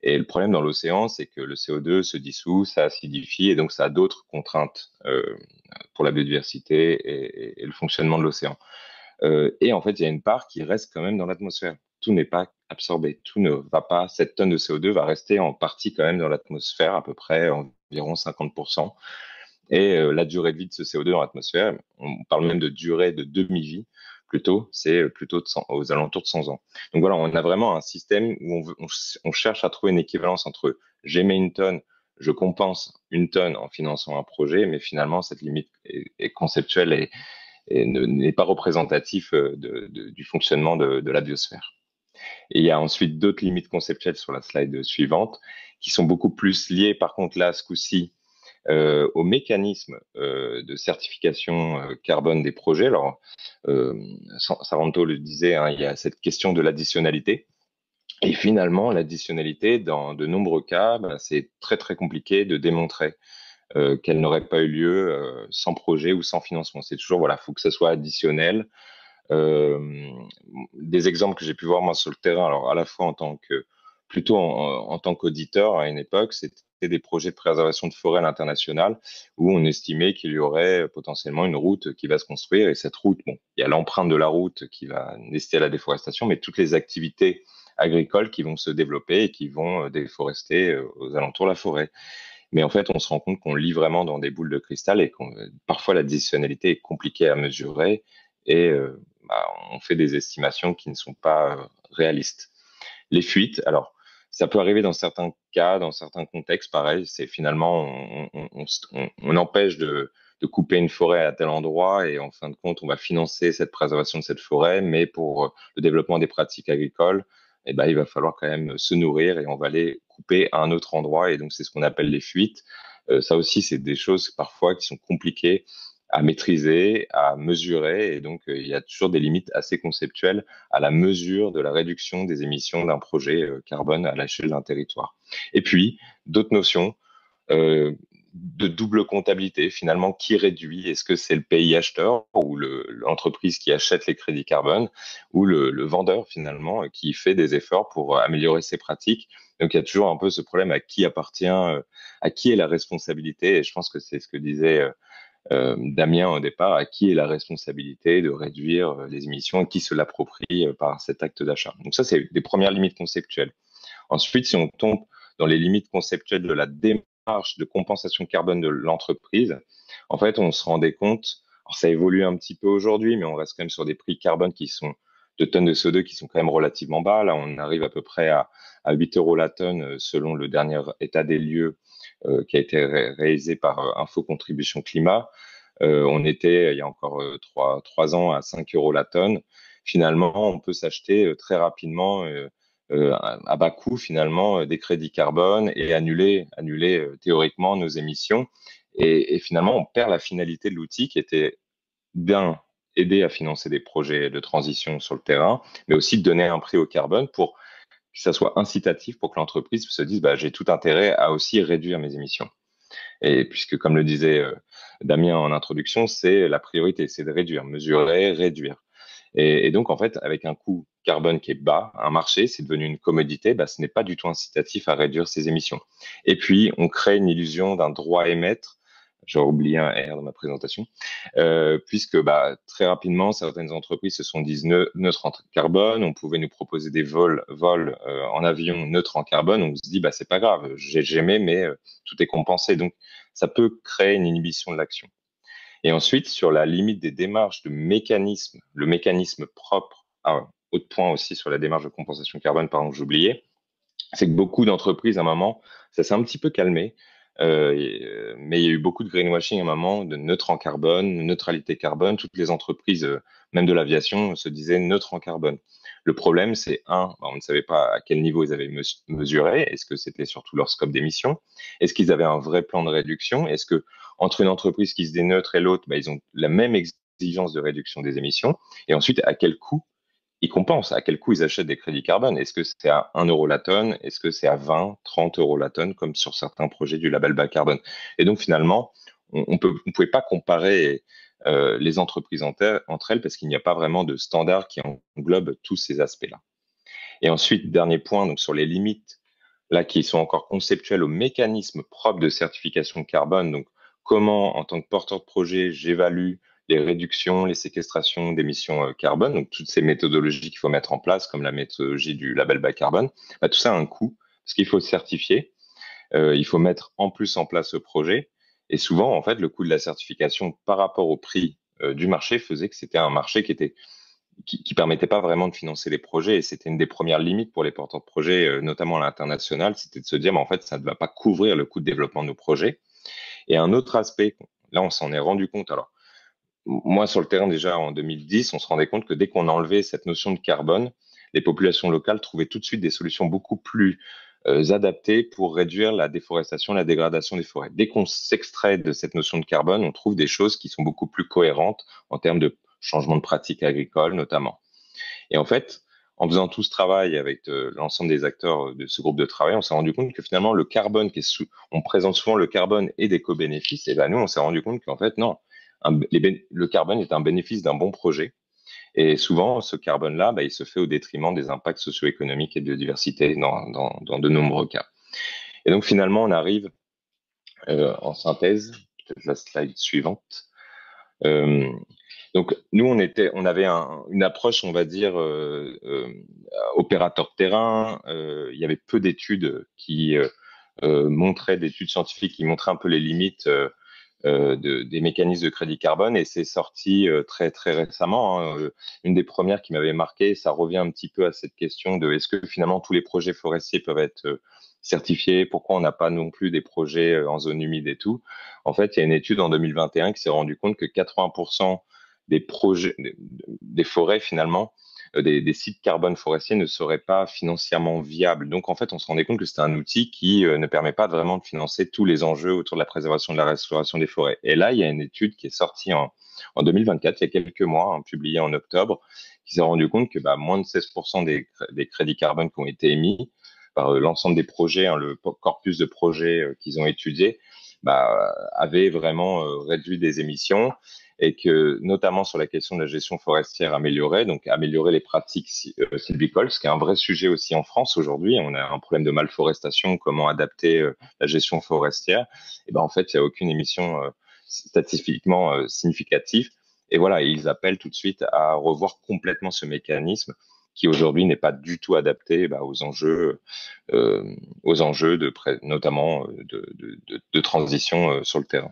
Et le problème dans l'océan, c'est que le CO2 se dissout, ça acidifie, et donc ça a d'autres contraintes pour la biodiversité et le fonctionnement de l'océan. Et en fait, il y a une part qui reste quand même dans l'atmosphère. Tout n'est pas absorbé, tout ne va pas. Cette tonne de CO2 va rester en partie quand même dans l'atmosphère, à peu près environ 50%. Et la durée de vie de ce CO2 dans l'atmosphère, on parle même de durée de demi-vie, plutôt, c'est plutôt aux alentours de 100 ans. Donc voilà, on a vraiment un système où on cherche à trouver une équivalence entre j'émets une tonne, je compense une tonne en finançant un projet, mais finalement, cette limite est conceptuelle et n'est pas représentatif du fonctionnement de la biosphère. Et il y a ensuite d'autres limites conceptuelles sur la slide suivante qui sont beaucoup plus liées, par contre, là, ce coup-ci, au mécanisme de certification carbone des projets. Alors, Saranto le disait, hein, il y a cette question de l'additionnalité. Et finalement, l'additionnalité, dans de nombreux cas, c'est très, très compliqué de démontrer qu'elle n'aurait pas eu lieu sans projet ou sans financement. C'est toujours, voilà, faut que ça soit additionnel. Euh, des exemples que j'ai pu voir moi sur le terrain, alors à la fois en tant que plutôt en tant qu'auditeur à une époque, c'était des projets de préservation de forêt à l'international où on estimait qu'il y aurait potentiellement une route qui va se construire et cette route, bon, il y a l'empreinte de la route qui va nécessiter la déforestation, mais toutes les activités agricoles qui vont se développer et qui vont déforester aux alentours de la forêt. Mais en fait, on se rend compte qu'on lit vraiment dans des boules de cristal et que parfois la décisionnalité est compliquée à mesurer et on fait des estimations qui ne sont pas réalistes. Les fuites, alors ça peut arriver dans certains cas, dans certains contextes, pareil, c'est finalement on empêche de couper une forêt à tel endroit et en fin de compte, on va financer cette préservation de cette forêt, mais pour le développement des pratiques agricoles, eh ben, il va falloir quand même se nourrir et on va les couper à un autre endroit et donc c'est ce qu'on appelle les fuites. Ça aussi, c'est des choses parfois qui sont compliquées à maîtriser, à mesurer et donc il y a toujours des limites assez conceptuelles à la mesure de la réduction des émissions d'un projet carbone à l'échelle d'un territoire. Et puis, d'autres notions euh, de double comptabilité, finalement, qui réduit? Est-ce que c'est le pays acheteur ou l'entreprise qui achète les crédits carbone ou le vendeur, finalement, qui fait des efforts pour améliorer ses pratiques? Donc, il y a toujours un peu ce problème à qui appartient, à qui est la responsabilité. Et je pense que c'est ce que disait Damien au départ, à qui est la responsabilité de réduire les émissions et qui se l'approprie par cet acte d'achat. Donc ça, c'est des premières limites conceptuelles. Ensuite, si on tombe dans les limites conceptuelles de la démarche de compensation carbone de l'entreprise, en fait, on se rendait compte, alors ça évolue un petit peu aujourd'hui, mais on reste quand même sur des prix carbone qui sont de tonnes de CO2 qui sont quand même relativement bas. Là, on arrive à peu près à 8 euros la tonne selon le dernier état des lieux qui a été réalisé par Info Contribution Climat. On était, il y a encore 3 ans, à 5 euros la tonne. Finalement, on peut s'acheter très rapidement à bas coût finalement des crédits carbone et annuler théoriquement nos émissions. Et finalement, on perd la finalité de l'outil qui était bien aider à financer des projets de transition sur le terrain, mais aussi de donner un prix au carbone pour que ça soit incitatif pour que l'entreprise se dise bah, j'ai tout intérêt à aussi réduire mes émissions. Et puisque, comme le disait Damien en introduction, c'est la priorité, c'est de réduire, mesurer, réduire. Et donc, en fait, avec un coût carbone qui est bas, un marché, c'est devenu une commodité, bah, ce n'est pas du tout incitatif à réduire ses émissions. Et puis, on crée une illusion d'un droit à émettre. J'ai oublié un R dans ma présentation, puisque bah, très rapidement, certaines entreprises se sont dites neutres en carbone. On pouvait nous proposer des vols en avion neutres en carbone. On se dit, bah, c'est pas grave, j'ai jamais, mais tout est compensé. Donc, ça peut créer une inhibition de l'action. Et ensuite, sur la limite des démarches de mécanisme, le mécanisme propre, autre point aussi sur la démarche de compensation carbone, pardon, que j'oubliais, c'est que beaucoup d'entreprises, à un moment, ça s'est un petit peu calmé, mais il y a eu beaucoup de greenwashing à un moment, de neutre en carbone, de neutralité carbone. Toutes les entreprises, même de l'aviation, se disaient neutre en carbone. Le problème, c'est on ne savait pas à quel niveau ils avaient mesuré. Est-ce que c'était surtout leur scope d'émission? Est-ce qu'ils avaient un vrai plan de réduction? Est-ce que entre une entreprise qui se dit neutre et l'autre, ils ont la même exigence de réduction des émissions? Et ensuite, à quel coût ils compensent? À quel coût ils achètent des crédits carbone? Est-ce que c'est à 1 euro la tonne? Est-ce que c'est à 20, 30 euros la tonne, comme sur certains projets du label bas carbone? Et donc, finalement, on pouvait pas comparer les entreprises entre elles parce qu'il n'y a pas vraiment de standard qui englobe tous ces aspects-là. Et ensuite, dernier point, donc sur les limites, là, qui sont encore conceptuelles au mécanisme propre de certification carbone. Donc, comment, en tant que porteur de projet, j'évalue les réductions, les séquestrations d'émissions carbone, donc toutes ces méthodologies qu'il faut mettre en place, comme la méthodologie du label bas carbone, bah, tout ça a un coût, parce qu'il faut certifier, il faut mettre en plus en place ce projet, et souvent, en fait, le coût de la certification par rapport au prix du marché faisait que c'était un marché qui permettait pas vraiment de financer les projets, et c'était une des premières limites pour les porteurs de projets, notamment à l'international, c'était de se dire, mais en fait, ça ne va pas couvrir le coût de développement de nos projets. Et un autre aspect, là, on s'en est rendu compte, alors, moi, sur le terrain, déjà en 2010, on se rendait compte que dès qu'on enlevait cette notion de carbone, les populations locales trouvaient tout de suite des solutions beaucoup plus adaptées pour réduire la déforestation, la dégradation des forêts. Dès qu'on s'extrait de cette notion de carbone, on trouve des choses qui sont beaucoup plus cohérentes en termes de changement de pratiques agricoles, notamment. Et en fait, en faisant tout ce travail avec l'ensemble des acteurs de ce groupe de travail, on s'est rendu compte que finalement, le carbone on présente souvent le carbone et des co-bénéfices, et ben nous, on s'est rendu compte qu'en fait, non, le carbone est un bénéfice d'un bon projet. Et souvent, ce carbone-là, il se fait au détriment des impacts socio-économiques et de biodiversité dans de nombreux cas. Et donc finalement, on arrive en synthèse, peut-être la slide suivante. Donc nous, on avait une approche, on va dire, opérateur de terrain. Il y avait peu d'études qui montraient, d'études scientifiques qui montraient un peu les limites des mécanismes de crédit carbone, et c'est sorti très très récemment, hein. Une des premières qui m'avait marqué, ça revient un petit peu à cette question de est-ce que finalement tous les projets forestiers peuvent être certifiés, pourquoi on n'a pas non plus des projets en zone humide et tout. En fait, il y a une étude en 2021 qui s'est rendu compte que 80% des projets, des forêts finalement, des sites carbone forestiers ne seraient pas financièrement viables. Donc, en fait, on se rendait compte que c'était un outil qui ne permet pas vraiment de financer tous les enjeux autour de la préservation et de la restauration des forêts. Et là, il y a une étude qui est sortie en 2024, il y a quelques mois, hein, publiée en octobre, qui s'est rendu compte que moins de 16% des crédits carbone qui ont été émis par l'ensemble des projets, hein, le corpus de projets qu'ils ont étudié, avaient vraiment réduit des émissions, et que notamment sur la question de la gestion forestière améliorée, donc améliorer les pratiques sylvicoles, ce qui est un vrai sujet aussi en France aujourd'hui. On a un problème de malforestation, comment adapter la gestion forestière. Et en fait, il n'y a aucune émission statistiquement significative. Et voilà, ils appellent tout de suite à revoir complètement ce mécanisme qui aujourd'hui n'est pas du tout adapté aux enjeux notamment de transition sur le terrain.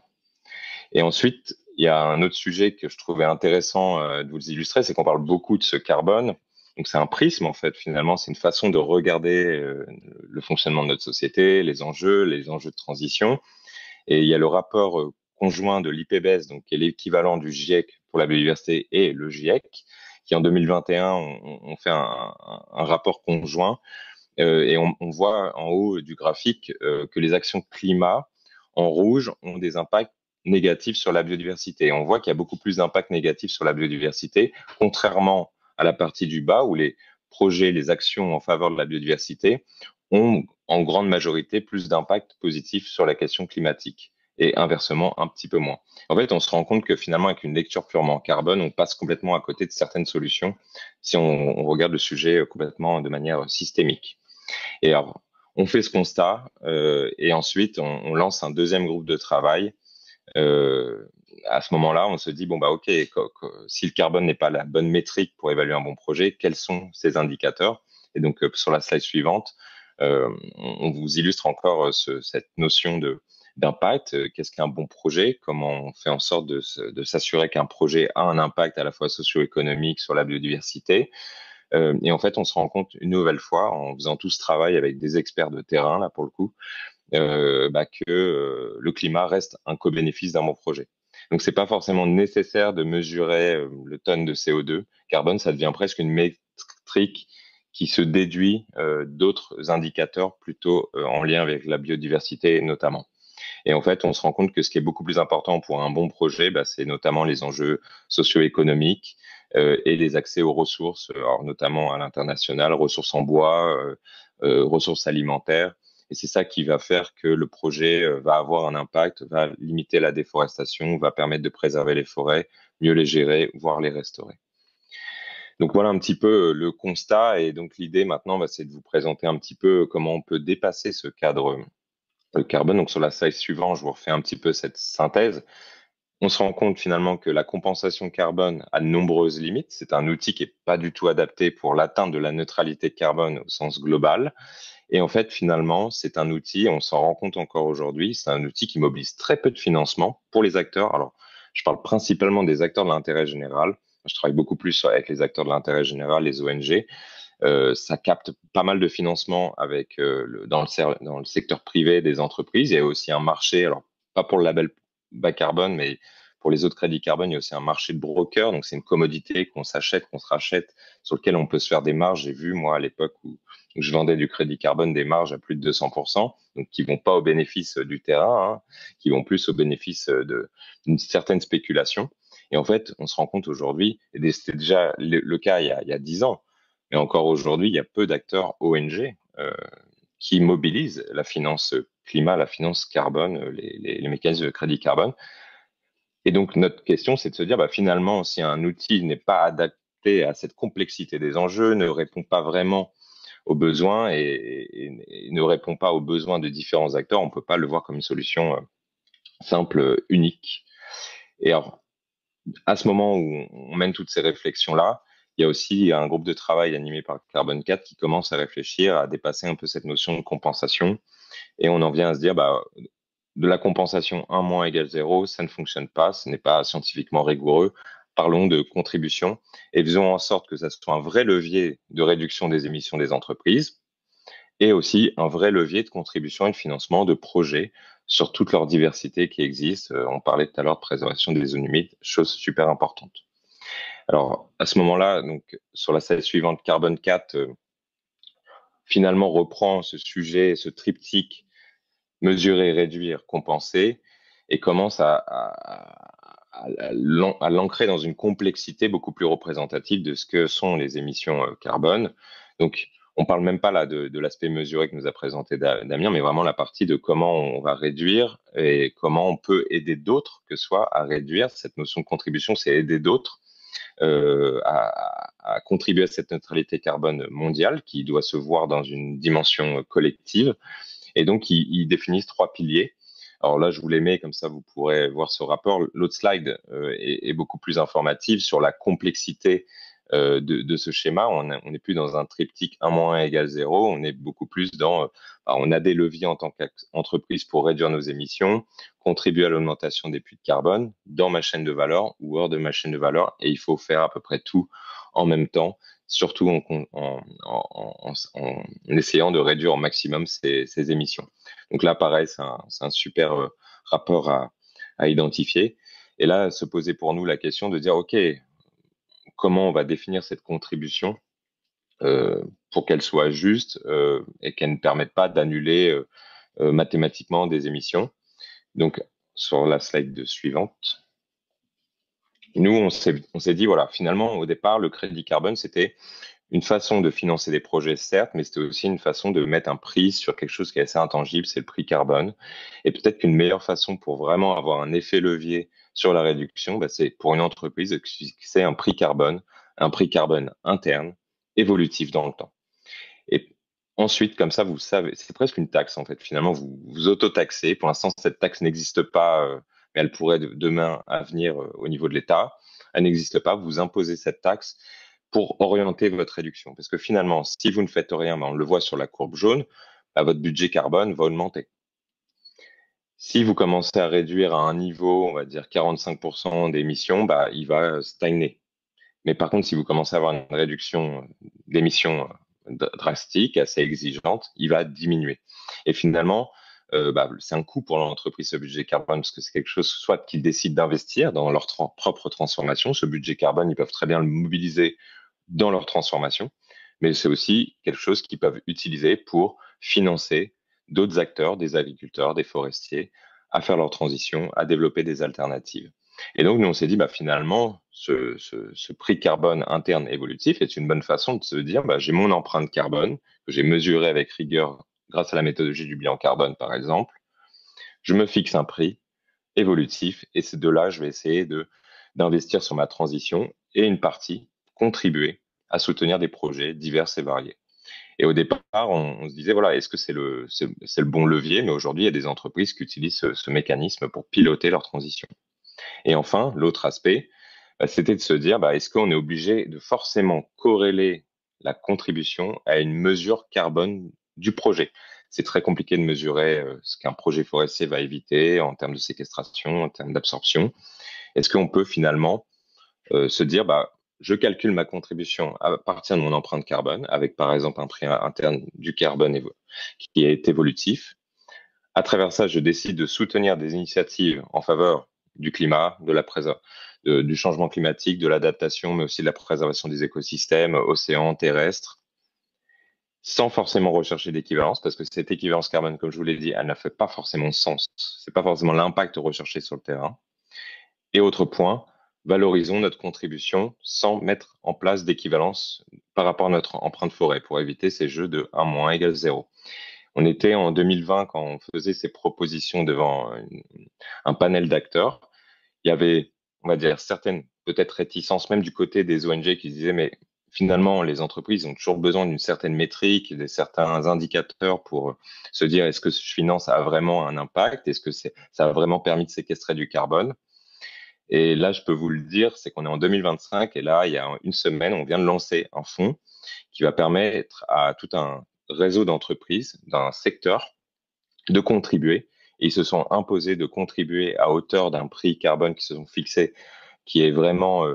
Et ensuite, il y a un autre sujet que je trouvais intéressant de vous illustrer, c'est qu'on parle beaucoup de ce carbone. Donc c'est un prisme en fait, finalement, c'est une façon de regarder le fonctionnement de notre société, les enjeux de transition. Et il y a le rapport conjoint de l'IPBES, donc qui est l'équivalent du GIEC pour la biodiversité, et le GIEC, qui en 2021 ont fait un rapport conjoint. Et on voit en haut du graphique que les actions climat en rouge ont des impacts négatifs sur la biodiversité. Et on voit qu'il y a beaucoup plus d'impacts négatifs sur la biodiversité, contrairement à la partie du bas où les projets, les actions en faveur de la biodiversité ont en grande majorité plus d'impacts positifs sur la question climatique, et inversement un petit peu moins. En fait, on se rend compte que finalement, avec une lecture purement carbone, on passe complètement à côté de certaines solutions si on regarde le sujet complètement de manière systémique. Et alors, on fait ce constat et ensuite on lance un deuxième groupe de travail. À ce moment-là, on se dit ok, si le carbone n'est pas la bonne métrique pour évaluer un bon projet, quels sont ces indicateurs? Et donc sur la slide suivante, on vous illustre encore cette notion d'impact. Qu'est-ce qu'un bon projet? Comment on fait en sorte de s'assurer qu'un projet a un impact à la fois socio-économique sur la biodiversité? Et en fait, on se rend compte une nouvelle fois, en faisant tout ce travail avec des experts de terrain, là pour le coup, que le climat reste un co-bénéfice d'un bon projet. Donc, c'est pas forcément nécessaire de mesurer le tonne de CO2 carbone, ça devient presque une métrique qui se déduit d'autres indicateurs plutôt en lien avec la biodiversité notamment. Et en fait, on se rend compte que ce qui est beaucoup plus important pour un bon projet, c'est notamment les enjeux socio-économiques et les accès aux ressources, alors notamment à l'international, ressources en bois, ressources alimentaires. Et c'est ça qui va faire que le projet va avoir un impact, va limiter la déforestation, va permettre de préserver les forêts, mieux les gérer, voire les restaurer. Donc voilà un petit peu le constat. Et donc l'idée maintenant, c'est de vous présenter un petit peu comment on peut dépasser ce cadre carbone. Donc sur la slide suivante, je vous refais un petit peu cette synthèse. On se rend compte finalement que la compensation carbone a de nombreuses limites. C'est un outil qui n'est pas du tout adapté pour l'atteinte de la neutralité carbone au sens global. Et en fait, finalement, c'est un outil, on s'en rend compte encore aujourd'hui, c'est un outil qui mobilise très peu de financement pour les acteurs. Alors, je parle principalement des acteurs de l'intérêt général. Je travaille beaucoup plus avec les acteurs de l'intérêt général, les ONG. Ça capte pas mal de financement avec dans le secteur privé des entreprises. Il y a aussi un marché, alors pas pour le label bas carbone, mais pour les autres crédits carbone, il y a aussi un marché de broker. Donc c'est une commodité qu'on s'achète, qu'on se rachète, sur lequel on peut se faire des marges. J'ai vu moi à l'époque où je vendais du crédit carbone des marges à plus de 200%, donc qui vont pas au bénéfice du terrain, hein, qui vont plus au bénéfice d'une certaine spéculation. Et en fait, on se rend compte aujourd'hui, et c'était déjà le cas il y a 10 ans, mais encore aujourd'hui, il y a peu d'acteurs ONG qui mobilisent la finance climat, la finance carbone, les mécanismes de crédit carbone. Et donc, notre question, c'est de se dire, finalement, si un outil n'est pas adapté à cette complexité des enjeux, ne répond pas vraiment aux besoins et ne répond pas aux besoins de différents acteurs. On ne peut pas le voir comme une solution simple, unique. Et alors, à ce moment où on mène toutes ces réflexions-là, il y a aussi un groupe de travail animé par Carbone 4 qui commence à réfléchir à dépasser un peu cette notion de compensation. Et on en vient à se dire, de la compensation 1 moins égale 0, ça ne fonctionne pas, ce n'est pas scientifiquement rigoureux. Parlons de contribution et faisons en sorte que ça soit un vrai levier de réduction des émissions des entreprises et aussi un vrai levier de contribution et de financement de projets sur toute leur diversité qui existe. On parlait tout à l'heure de préservation des zones humides, chose super importante. Alors, à ce moment-là, donc, sur la slide suivante, Carbone 4, finalement reprend ce sujet, ce triptyque, mesurer, réduire, compenser, et commence à l'ancrer dans une complexité beaucoup plus représentative de ce que sont les émissions carbone. Donc, on parle même pas là de l'aspect mesuré que nous a présenté Damien, mais vraiment la partie de comment on va réduire et comment on peut aider d'autres, que ce soit à réduire. Cette notion de contribution, c'est aider d'autres à contribuer à cette neutralité carbone mondiale qui doit se voir dans une dimension collective. Et donc, ils définissent 3 piliers. Alors là, je vous les mets, comme ça, vous pourrez voir ce rapport. L'autre slide est beaucoup plus informative sur la complexité de ce schéma. On n'est plus dans un triptyque 1 moins 1 égale 0. On est beaucoup plus dans, on a des leviers en tant qu'entreprise pour réduire nos émissions, contribuer à l'augmentation des puits de carbone dans ma chaîne de valeur ou hors de ma chaîne de valeur. Et il faut faire à peu près tout en même temps, surtout en essayant de réduire au maximum ces émissions. Donc là, pareil, c'est un super rapport à identifier. Et là, se poser pour nous la question de dire, OK, comment on va définir cette contribution pour qu'elle soit juste et qu'elle ne permette pas d'annuler mathématiquement des émissions. Donc, sur la slide suivante, nous, on s'est dit, voilà, finalement, au départ, le crédit carbone, c'était une façon de financer des projets, certes, mais c'était aussi une façon de mettre un prix sur quelque chose qui est assez intangible, c'est le prix carbone. Et peut-être qu'une meilleure façon pour vraiment avoir un effet levier sur la réduction, c'est pour une entreprise de fixer un prix carbone interne, évolutif dans le temps. Et ensuite, comme ça, vous savez, c'est presque une taxe en fait. Finalement, vous vous auto-taxez. Pour l'instant, cette taxe n'existe pas, mais elle pourrait demain à venir au niveau de l'État. Elle n'existe pas. Vous imposez cette taxe pour orienter votre réduction. Parce que finalement, si vous ne faites rien, on le voit sur la courbe jaune, votre budget carbone va augmenter. Si vous commencez à réduire à un niveau, on va dire 45% d'émissions, il va stagner. Mais par contre, si vous commencez à avoir une réduction d'émissions drastique, assez exigeante, il va diminuer. Et finalement, c'est un coût pour l'entreprise, ce budget carbone, parce que c'est quelque chose soit qu'ils décident d'investir dans leur propre transformation. Ce budget carbone, ils peuvent très bien le mobiliser dans leur transformation, mais c'est aussi quelque chose qu'ils peuvent utiliser pour financer d'autres acteurs, des agriculteurs, des forestiers, à faire leur transition, à développer des alternatives. Et donc, nous, on s'est dit, finalement, ce prix carbone interne évolutif est une bonne façon de se dire, j'ai mon empreinte carbone, que j'ai mesurée avec rigueur grâce à la méthodologie du bilan carbone, par exemple. Je me fixe un prix évolutif et c'est de là, je vais essayer d'investir sur ma transition et une partie contribuer à soutenir des projets divers et variés. Et au départ, on se disait, voilà, est-ce que c'est le bon levier? Mais aujourd'hui, il y a des entreprises qui utilisent ce mécanisme pour piloter leur transition. Et enfin, l'autre aspect, c'était de se dire, est-ce qu'on est obligé de forcément corréler la contribution à une mesure carbone du projet? C'est très compliqué de mesurer ce qu'un projet forestier va éviter en termes de séquestration, en termes d'absorption. Est-ce qu'on peut finalement se dire, je calcule ma contribution à partir de mon empreinte carbone, avec par exemple un prix interne du carbone qui est évolutif. À travers ça, je décide de soutenir des initiatives en faveur du climat, du changement climatique, de l'adaptation, mais aussi de la préservation des écosystèmes, océans, terrestres, sans forcément rechercher d'équivalence, parce que cette équivalence carbone, comme je vous l'ai dit, elle n'a fait pas forcément sens. C'est pas forcément l'impact recherché sur le terrain. Et autre point, valorisons notre contribution sans mettre en place d'équivalence par rapport à notre empreinte forêt pour éviter ces jeux de 1 moins égale 0. On était en 2020 quand on faisait ces propositions devant un panel d'acteurs. Il y avait, on va dire, certaines peut-être réticence même du côté des ONG qui se disaient, mais finalement, les entreprises ont toujours besoin d'une certaine métrique, de certains indicateurs pour se dire, est-ce que ce que je finance a vraiment un impact? Est-ce que ça a vraiment permis de séquestrer du carbone? Et là, je peux vous le dire, c'est qu'on est en 2025 et là, il y a une semaine, on vient de lancer un fonds qui va permettre à tout un réseau d'entreprises, d'un secteur, de contribuer. Et ils se sont imposés de contribuer à hauteur d'un prix carbone qui se sont fixés, qui est vraiment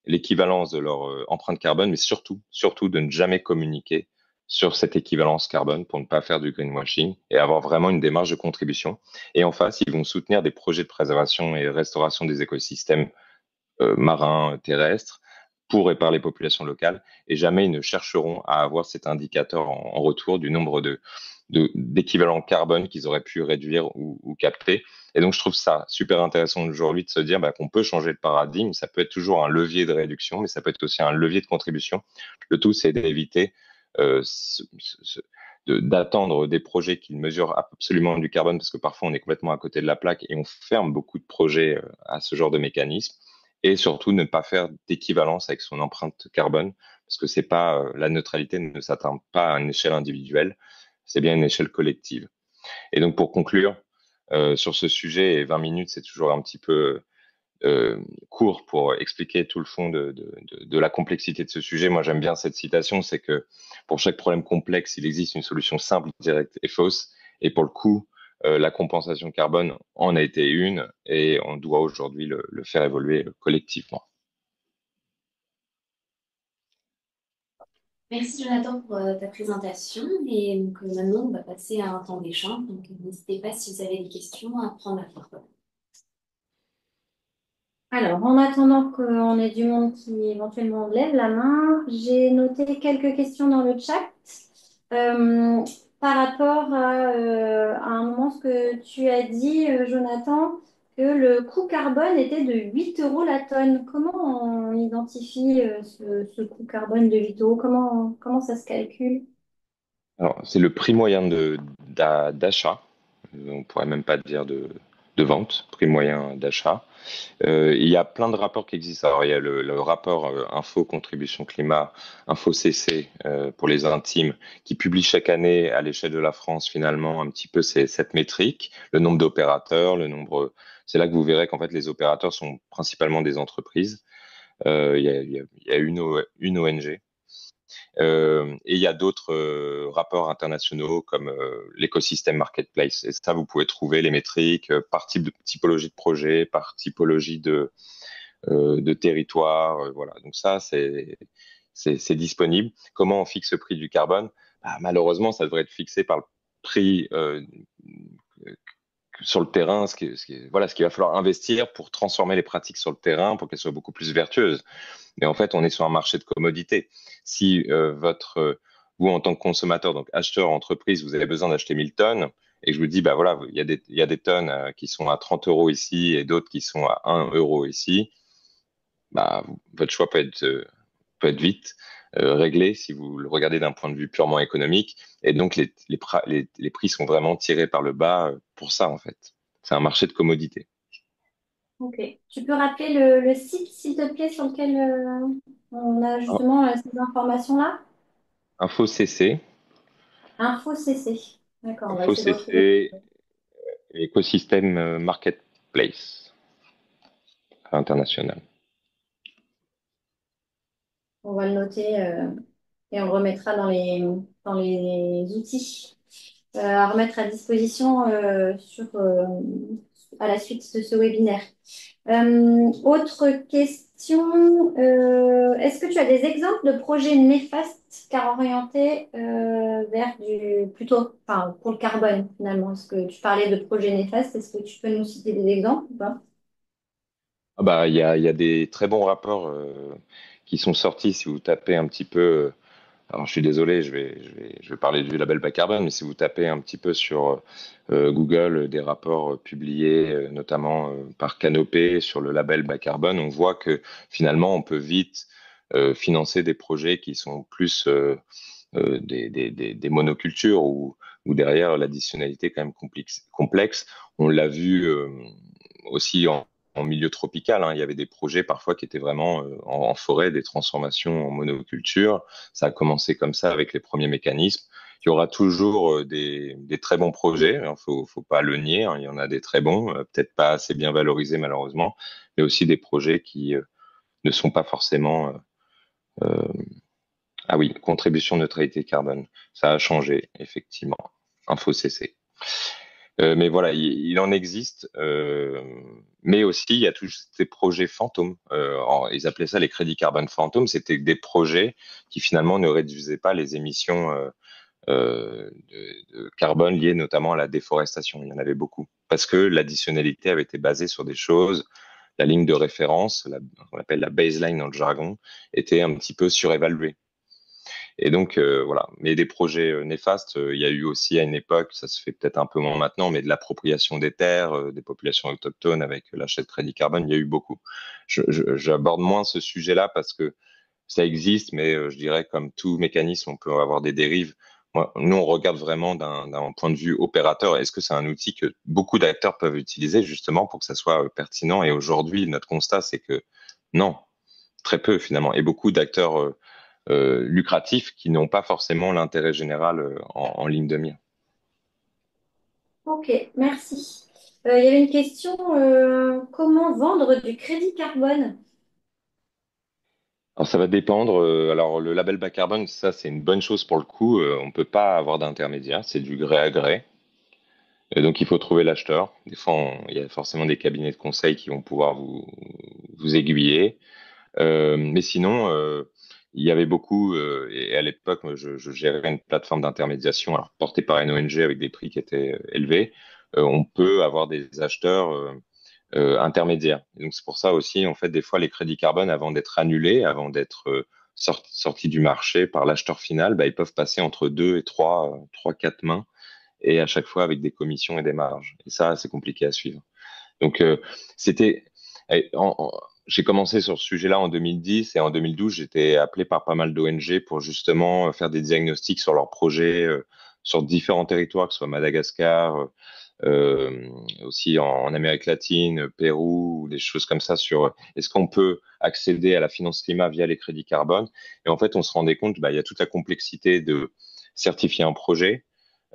l'équivalence de leur empreinte carbone, mais surtout de ne jamais communiquer sur cette équivalence carbone pour ne pas faire du greenwashing et avoir vraiment une démarche de contribution. Et en face, ils vont soutenir des projets de préservation et restauration des écosystèmes marins, terrestres, pour et par les populations locales, et jamais ils ne chercheront à avoir cet indicateur en retour du nombre d'équivalents carbone qu'ils auraient pu réduire ou capter. Et donc, je trouve ça super intéressant aujourd'hui de se dire qu'on peut changer le paradigme. Ça peut être toujours un levier de réduction, mais ça peut être aussi un levier de contribution. Le tout, c'est d'éviter euh, ce- ce- d'attendre des projets qui mesurent absolument du carbone, parce que parfois on est complètement à côté de la plaque et on ferme beaucoup de projets à ce genre de mécanisme. Et surtout ne pas faire d'équivalence avec son empreinte carbone, parce que c'est pas la neutralité ne s'atteint pas à une échelle individuelle, c'est bien une échelle collective. Et donc pour conclure sur ce sujet, et 20 minutes c'est toujours un petit peu court pour expliquer tout le fond de la complexité de ce sujet. Moi j'aime bien cette citation, c'est que pour chaque problème complexe, il existe une solution simple, directe et fausse. Et pour le coup, la compensation carbone en a été une, et on doit aujourd'hui le faire évoluer collectivement. Merci Jonathan pour ta présentation. Et donc maintenant, on va passer à un temps d'échange. Donc n'hésitez pas si vous avez des questions à prendre la parole. Alors, en attendant qu'on ait du monde qui éventuellement lève la main, j'ai noté quelques questions dans le chat. Euh, Par rapport à un moment, ce que tu as dit, Jonathan, que le coût carbone était de 8 euros la tonne. Comment on identifie ce coût carbone de 8 euros? Comment ça se calcule? Alors, c'est le prix moyen d'achat. On pourrait même pas dire de vente, prix moyen d'achat. Il y a plein de rapports qui existent. Alors, il y a le rapport Info Contribution Climat, Info CC pour les intimes, qui publie chaque année à l'échelle de la France finalement un petit peu cette métrique, le nombre d'opérateurs, le nombre. C'est là que vous verrez qu'en fait les opérateurs sont principalement des entreprises. Il y a une ONG. Et il y a d'autres rapports internationaux comme l'écosystème marketplace. Et ça, vous pouvez trouver les métriques par type de typologie de projet, par typologie de territoire. Voilà. Donc ça, c'est disponible. Comment on fixe le prix du carbone? Malheureusement, ça devrait être fixé par le prix sur le terrain, voilà, ce qu'il va falloir investir pour transformer les pratiques sur le terrain pour qu'elles soient beaucoup plus vertueuses. Mais en fait, on est sur un marché de commodité. Si vous, en tant que consommateur, donc acheteur, entreprise, vous avez besoin d'acheter 1000 tonnes, et que je vous dis, voilà, il y a des tonnes qui sont à 30 euros ici et d'autres qui sont à 1 euro ici, votre choix peut être vite réglé si vous le regardez d'un point de vue purement économique. Et donc, les prix sont vraiment tirés par le bas pour ça, en fait. C'est un marché de commodité. Ok. Tu peux rappeler le site, s'il te plaît, sur lequel on a justement ces informations-là? Info CC, Info CC. D'accord, on va Info essayer de retrouver. CC, écosystème marketplace international. On va le noter et on le remettra dans les outils à remettre à disposition à la suite de ce webinaire. Autre question, est-ce que tu as des exemples de projets néfastes car orientés vers plutôt, enfin, pour le carbone finalement? Est-ce que tu parlais de projets néfastes? Est-ce que tu peux nous citer des exemples ou pas? Il y a des très bons rapports qui sont sortis si vous tapez un petit peu. Alors, je suis désolé, je vais parler du label bas carbone, mais si vous tapez un petit peu sur Google des rapports publiés, notamment par Canopé sur le label bas carbone, on voit que finalement, on peut vite financer des projets qui sont plus des monocultures où derrière l'additionnalité est quand même complexe. On l'a vu aussi en en milieu tropical, hein. Il y avait des projets parfois qui étaient vraiment en forêt, des transformations en monoculture. Ça a commencé comme ça avec les premiers mécanismes. Il y aura toujours des très bons projets, hein. Faut pas le nier, hein. Il y en a des très bons, peut-être pas assez bien valorisés malheureusement, mais aussi des projets qui ne sont pas forcément. Euh, ah oui, contribution neutralité carbone. Ça a changé, effectivement. Info CC. Mais voilà, il en existe. Mais aussi, il y a tous ces projets fantômes. Ils appelaient ça les crédits carbone fantômes. C'était des projets qui finalement ne réduisaient pas les émissions de carbone liées notamment à la déforestation. Il y en avait beaucoup. Parce que l'additionnalité avait été basée sur des choses. La ligne de référence, on appelle la baseline dans le jargon, était un petit peu surévaluée. Et donc, voilà. Mais des projets néfastes, il y a eu aussi à une époque, ça se fait peut-être un peu moins maintenant, mais de l'appropriation des terres, des populations autochtones avec l'achat de crédit carbone, il y a eu beaucoup. J'aborde moins ce sujet-là parce que ça existe, mais je dirais comme tout mécanisme, on peut avoir des dérives. Moi, nous, on regarde vraiment d'un point de vue opérateur. Est-ce que c'est un outil que beaucoup d'acteurs peuvent utiliser justement pour que ça soit pertinent? Et aujourd'hui, notre constat, c'est que non, très peu finalement. Et beaucoup d'acteurs lucratifs qui n'ont pas forcément l'intérêt général en ligne de mire. Ok, merci. Il y avait une question, comment vendre du crédit carbone? Alors ça va dépendre. Alors le label bas carbone, ça c'est une bonne chose pour le coup. On peut pas avoir d'intermédiaire, c'est du gré à gré. Et donc il faut trouver l'acheteur. Des fois, il y a forcément des cabinets de conseil qui vont pouvoir vous aiguiller. Mais sinon, il y avait beaucoup, et à l'époque, moi, je gérais une plateforme d'intermédiation, alors portée par une ONG avec des prix qui étaient élevés. On peut avoir des acheteurs intermédiaires. Et donc c'est pour ça aussi, en fait, des fois, les crédits carbone, avant d'être annulés, avant d'être sortis du marché par l'acheteur final, bah, ils peuvent passer entre deux et trois, quatre mains, et à chaque fois avec des commissions et des marges. Et ça, c'est compliqué à suivre. Donc, c'était. eh, en- en- j'ai commencé sur ce sujet-là en 2010 et en 2012, j'étais appelé par pas mal d'ONG pour justement faire des diagnostics sur leurs projets sur différents territoires, que ce soit Madagascar, aussi en Amérique latine, Pérou, ou des choses comme ça sur est-ce qu'on peut accéder à la finance climat via les crédits carbone. Et en fait, on se rendait compte, bah, il y a toute la complexité de certifier un projet,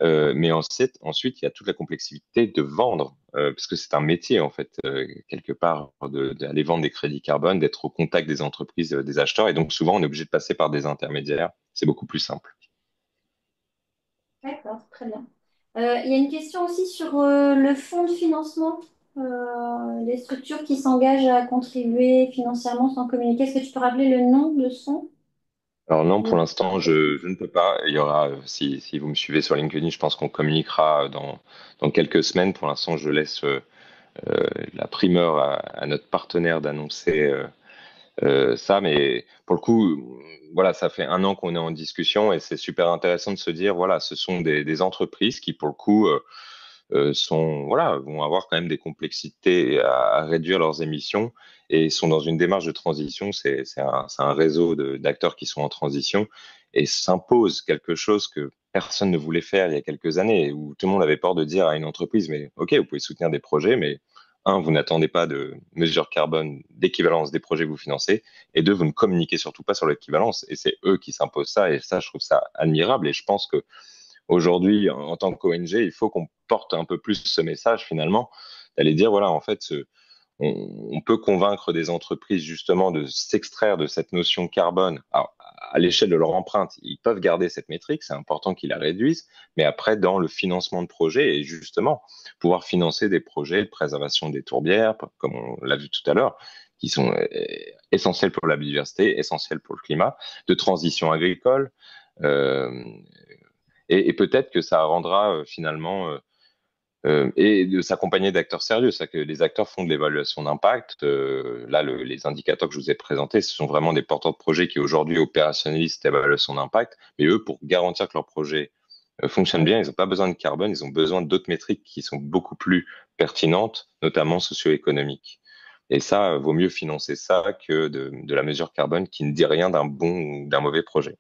mais ensuite, il y a toute la complexité de vendre, parce que c'est un métier, en fait, quelque part, d'aller vendre des crédits carbone, d'être au contact des entreprises, des acheteurs. Et donc, souvent, on est obligé de passer par des intermédiaires. C'est beaucoup plus simple. D'accord, très bien. Il y a une question aussi sur le fonds de financement, les structures qui s'engagent à contribuer financièrement sans communiquer. Est-ce que tu peux rappeler le nom de son? Alors non, pour l'instant, je ne peux pas. Il y aura, si vous me suivez sur LinkedIn, je pense qu'on communiquera dans quelques semaines. Pour l'instant, je laisse la primeur à notre partenaire d'annoncer ça, mais pour le coup, voilà, ça fait un an qu'on est en discussion et c'est super intéressant de se dire, voilà, ce sont des entreprises qui, pour le coup, voilà, vont avoir quand même des complexités à réduire leurs émissions et sont dans une démarche de transition. C'est un réseau d'acteurs qui sont en transition et s'impose quelque chose que personne ne voulait faire il y a quelques années, où tout le monde avait peur de dire à une entreprise, mais OK, vous pouvez soutenir des projets, mais un, vous n'attendez pas de mesures carbone d'équivalence des projets que vous financez, et deux, vous ne communiquez surtout pas sur l'équivalence, et c'est eux qui s'imposent ça, et ça, je trouve ça admirable, et je pense que aujourd'hui, en tant qu'ONG, il faut qu'on porte un peu plus ce message finalement, d'aller dire, voilà, en fait, on peut convaincre des entreprises justement de s'extraire de cette notion carbone. Alors, à l'échelle de leur empreinte, ils peuvent garder cette métrique, c'est important qu'ils la réduisent, mais après, dans le financement de projets, et justement, pouvoir financer des projets de préservation des tourbières, comme on l'a vu tout à l'heure, qui sont essentiels pour la biodiversité, essentiels pour le climat, de transition agricole, euh, et peut-être que ça rendra finalement et de s'accompagner d'acteurs sérieux, c'est-à-dire que les acteurs font de l'évaluation d'impact. Là, les indicateurs que je vous ai présentés, ce sont vraiment des porteurs de projets qui aujourd'hui opérationnalisent cette évaluation d'impact, mais eux, pour garantir que leur projet fonctionne bien, ils n'ont pas besoin de carbone, ils ont besoin d'autres métriques qui sont beaucoup plus pertinentes, notamment socio-économiques. Et ça, vaut mieux financer ça que de la mesure carbone qui ne dit rien d'un bon ou d'un mauvais projet.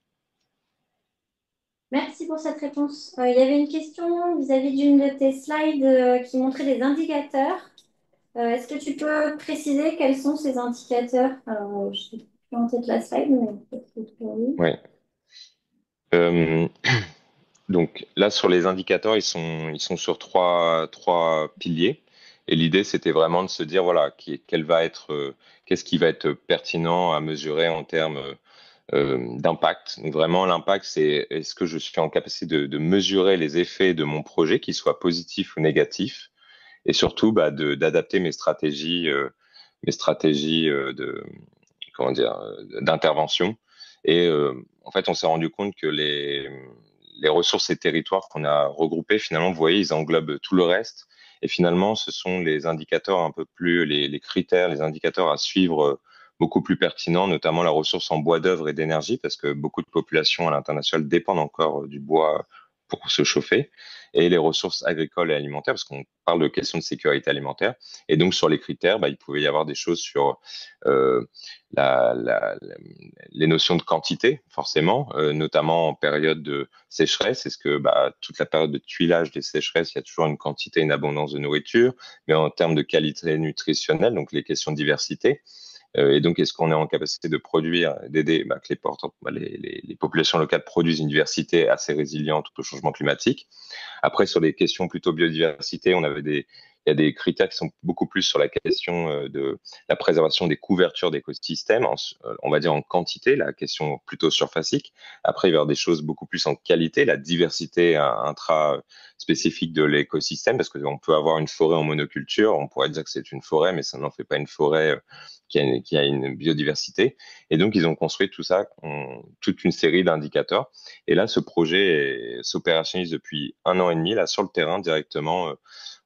Merci pour cette réponse. Il y avait une question vis-à-vis d'une de tes slides qui montrait des indicateurs. Est-ce que tu peux préciser quels sont ces indicateurs? Alors, je n'ai plus en tête la slide, mais peut-être que tu peux lire. Ouais. Euh, donc là, sur les indicateurs, ils sont sur trois piliers. Et l'idée, c'était vraiment de se dire, voilà, qu'est-ce qui va être pertinent à mesurer en termes d'impact. Donc vraiment, l'impact, c'est est-ce que je suis en capacité de mesurer les effets de mon projet, qu'ils soient positifs ou négatifs, et surtout d'adapter mes stratégies de comment dire d'intervention. Et en fait, on s'est rendu compte que les ressources et territoires qu'on a regroupés, finalement, vous voyez, ils englobent tout le reste. Et finalement, ce sont les indicateurs un peu plus, les critères, les indicateurs à suivre beaucoup plus pertinents, notamment la ressource en bois d'œuvre et d'énergie, parce que beaucoup de populations à l'international dépendent encore du bois pour se chauffer, et les ressources agricoles et alimentaires, parce qu'on parle de questions de sécurité alimentaire. Et donc, sur les critères, il pouvait y avoir des choses sur euh, la, la, la- les notions de quantité, forcément, notamment en période de sécheresse. Est-ce que toute la période de tuilage des sécheresses, il y a toujours une quantité, une abondance de nourriture, mais en termes de qualité nutritionnelle, donc les questions de diversité. Et donc, est-ce qu'on est en capacité de produire, d'aider que les populations locales produisent une diversité assez résiliente au changement climatique? Après, sur les questions plutôt biodiversité, il y a des critères qui sont beaucoup plus sur la question de la préservation des couvertures d'écosystèmes, on va dire en quantité, la question plutôt surfacique. Après, il va y avoir des choses beaucoup plus en qualité, la diversité intra-spécifique de l'écosystème, parce qu'on peut avoir une forêt en monoculture, on pourrait dire que c'est une forêt, mais ça n'en fait pas une forêt qui a une biodiversité. Et donc, ils ont construit tout ça, toute une série d'indicateurs. Et là, ce projet s'opérationnalise depuis 1 an et demi, là, sur le terrain, directement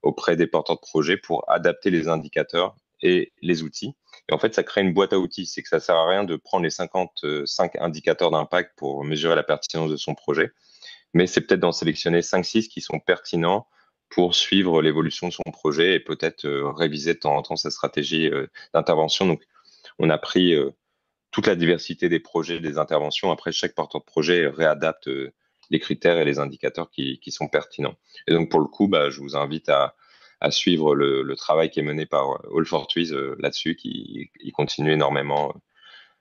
auprès des porteurs de projets pour adapter les indicateurs et les outils. Et en fait, ça crée une boîte à outils. C'est que ça sert à rien de prendre les 55 indicateurs d'impact pour mesurer la pertinence de son projet, mais c'est peut-être d'en sélectionner 5-6 qui sont pertinents pour suivre l'évolution de son projet et peut-être réviser de temps en temps sa stratégie d'intervention. Donc, on a pris toute la diversité des projets, des interventions. Après, chaque porteur de projet réadapte les critères et les indicateurs qui sont pertinents. Et donc, pour le coup, je vous invite à suivre le travail qui est mené par All for Trees là-dessus, qui continue énormément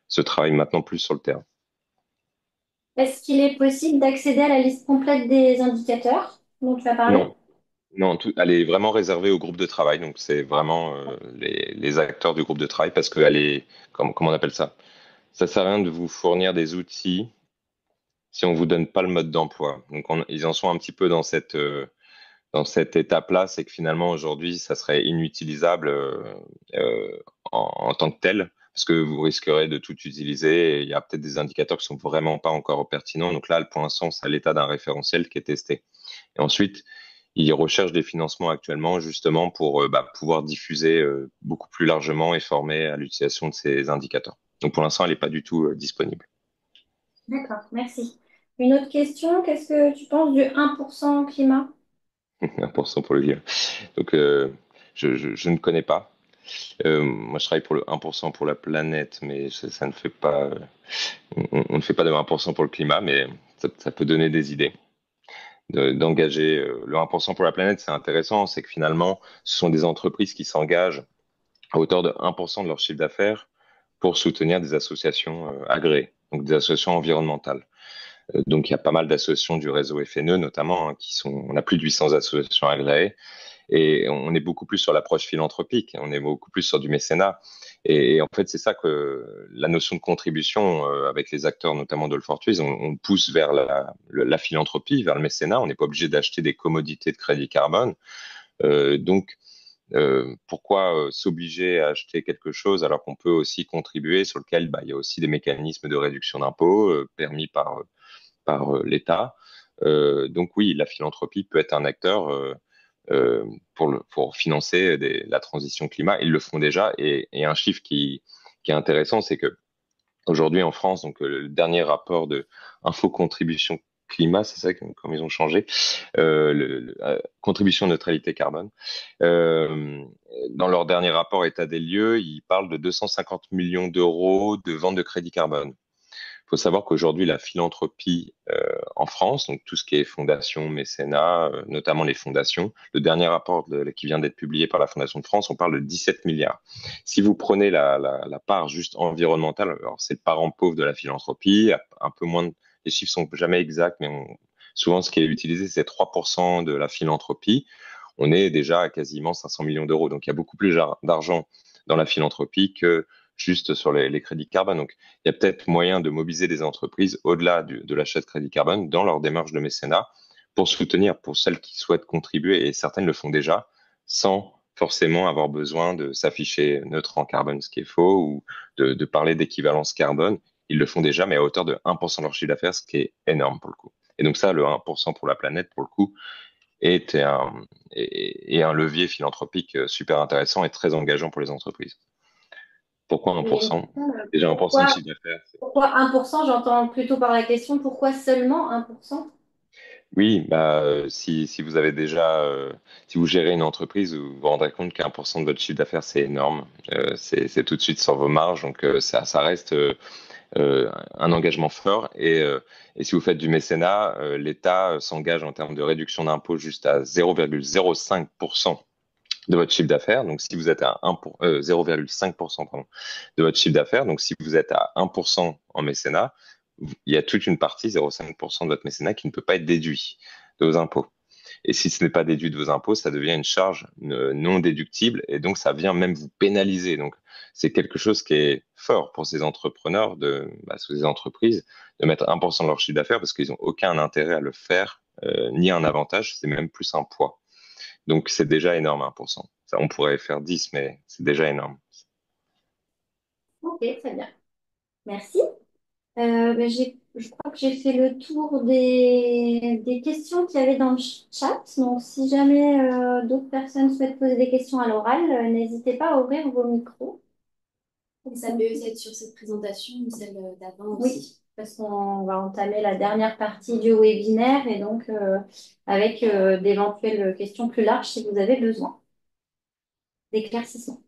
ce travail maintenant plus sur le terrain. Est-ce qu'il est possible d'accéder à la liste complète des indicateurs dont tu as parlé? Non, non, elle est vraiment réservée au groupe de travail. Donc, c'est vraiment les acteurs du groupe de travail parce qu'elle est, comment on appelle ça? Ça sert à rien de vous fournir des outils si on vous donne pas le mode d'emploi. Donc, ils en sont un petit peu dans cette étape-là, c'est que finalement aujourd'hui, ça serait inutilisable en tant que tel, parce que vous risquerez de tout utiliser. Et il y a peut-être des indicateurs qui sont vraiment pas encore pertinents. Donc là, pour l'instant, c'est à l'état d'un référentiel qui est testé. Et ensuite, ils recherchent des financements actuellement justement pour pouvoir diffuser beaucoup plus largement et former à l'utilisation de ces indicateurs. Donc pour l'instant, elle n'est pas du tout disponible. D'accord, merci. Une autre question, qu'est-ce que tu penses du 1% climat? 1% pour le lire. Donc je ne connais pas. Moi, je travaille pour le 1% pour la planète, mais ça ne fait pas. On ne fait pas de 1% pour le climat, mais ça peut donner des idées. D'engager le 1% pour la planète, c'est intéressant. C'est que finalement, ce sont des entreprises qui s'engagent à hauteur de 1% de leur chiffre d'affaires pour soutenir des associations agréées, donc des associations environnementales. Donc, il y a pas mal d'associations du réseau FNE, notamment, hein, on a plus de 800 associations agréées. Et on est beaucoup plus sur l'approche philanthropique, on est beaucoup plus sur du mécénat. Et en fait, c'est ça que la notion de contribution avec les acteurs, notamment de Fortuise, on pousse vers la philanthropie, vers le mécénat. On n'est pas obligé d'acheter des commodités de crédit carbone. Donc, pourquoi s'obliger à acheter quelque chose alors qu'on peut aussi contribuer, sur lequel il y a aussi des mécanismes de réduction d'impôts permis par l'État. Donc oui, la philanthropie peut être un acteur pour financer la transition climat. Ils le font déjà. Et un chiffre qui est intéressant, c'est que aujourd'hui en France, donc le dernier rapport de Info-Contribution Climat, c'est ça comme ils ont changé, contribution neutralité carbone. Euh, Dans leur dernier rapport état des lieux, ils parlent de 250 millions d'euros de vente de crédit carbone Il faut savoir qu'aujourd'hui, la philanthropie en France, donc tout ce qui est fondation, mécénat, notamment les fondations, le dernier rapport qui vient d'être publié par la Fondation de France, on parle de 17 milliards. Si vous prenez la part juste environnementale, alors c'est le parent pauvre de la philanthropie, un peu moins, les chiffres sont jamais exacts, mais souvent ce qui est utilisé, c'est 3% de la philanthropie. On est déjà à quasiment 500 millions d'euros. Donc il y a beaucoup plus d'argent dans la philanthropie que juste sur les crédits carbone. Donc, il y a peut-être moyen de mobiliser des entreprises au-delà de l'achat de crédits carbone dans leur démarche de mécénat pour soutenir, pour celles qui souhaitent contribuer, et certaines le font déjà, sans forcément avoir besoin de s'afficher neutre en carbone, ce qui est faux, ou de parler d'équivalence carbone. Ils le font déjà, mais à hauteur de 1% de leur chiffre d'affaires, ce qui est énorme pour le coup. Et donc ça, le 1% pour la planète, pour le coup, est un levier philanthropique super intéressant et très engageant pour les entreprises. Pourquoi Mais 1%? Déjà 1% de pourquoi, chiffre d'affaires. pourquoi 1%? J'entends plutôt par la question pourquoi seulement 1%? Oui, bah, si vous avez déjà, si vous gérez une entreprise, vous vous rendrez compte qu'1% de votre chiffre d'affaires, c'est énorme. C'est tout de suite sur vos marges, donc ça reste un engagement fort. Et si vous faites du mécénat, l'État s'engage en termes de réduction d'impôts juste à 0,05% de votre chiffre d'affaires. Donc, si vous êtes à 0,5% pardon, de votre chiffre d'affaires, donc si vous êtes à 1% en mécénat, il y a toute une partie, 0,5% de votre mécénat, qui ne peut pas être déduit de vos impôts. Et si ce n'est pas déduit de vos impôts, ça devient une charge non déductible et donc ça vient même vous pénaliser. Donc, c'est quelque chose qui est fort pour ces entrepreneurs, ces entreprises, de mettre 1% de leur chiffre d'affaires parce qu'ils n'ont aucun intérêt à le faire, ni un avantage, c'est même plus un poids. Donc, c'est déjà énorme, 1%. Ça, on pourrait faire 10, mais c'est déjà énorme. Ok, très bien. Merci. Je crois que j'ai fait le tour des questions qu'il y avait dans le chat. Donc, si jamais d'autres personnes souhaitent poser des questions à l'oral, n'hésitez pas à ouvrir vos micros. Et ça peut être sur cette présentation ou celle d'avant Oui, aussi. parce qu'on va entamer la dernière partie du webinaire et donc avec d'éventuelles questions plus larges si vous avez besoin d'éclaircissement.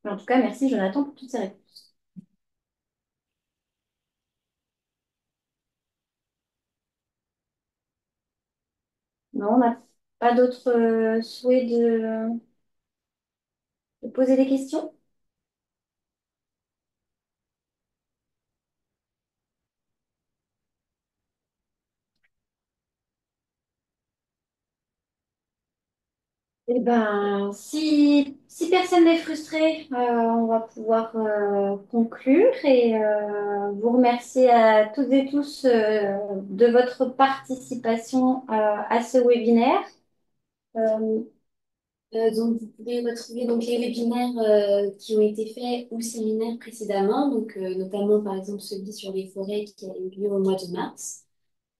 Mais en tout cas, merci Jonathan pour toutes ces réponses. Non, on n'a pas d'autres souhaits de poser des questions? Eh ben, si personne n'est frustré, on va pouvoir conclure et vous remercier à toutes et tous de votre participation à ce webinaire. Euh, Donc, vous pouvez retrouver donc, les webinaires qui ont été faits ou séminaires précédemment, donc, notamment par exemple celui sur les forêts qui a eu lieu au mois de mars.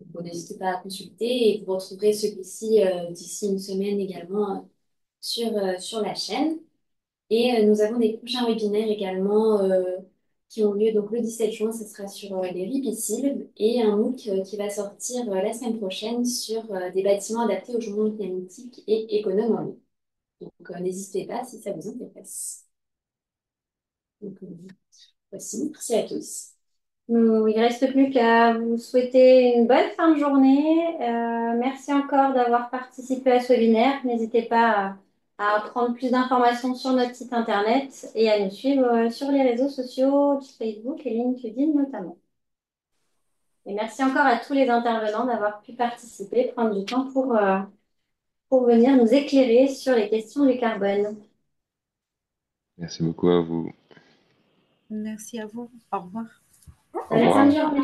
Donc, n'hésitez pas à consulter et vous retrouverez celui-ci d'ici une semaine également sur la chaîne. Et nous avons des prochains webinaires également qui ont lieu donc, le 17 juin, ce sera sur les ripicides et un MOOC qui va sortir la semaine prochaine sur des bâtiments adaptés au changement climatique et économes en eau. Donc, n'hésitez pas si ça vous intéresse. Donc, voici, merci à tous. il ne reste plus qu'à vous souhaiter une bonne fin de journée. Merci encore d'avoir participé à ce webinaire. N'hésitez pas à prendre plus d'informations sur notre site internet et à nous suivre sur les réseaux sociaux, Facebook et LinkedIn notamment. Et merci encore à tous les intervenants d'avoir pu participer, prendre du temps pour venir nous éclairer sur les questions du carbone. Merci beaucoup à vous. Merci à vous. Au revoir. Au Bonne fin de revoir. journée.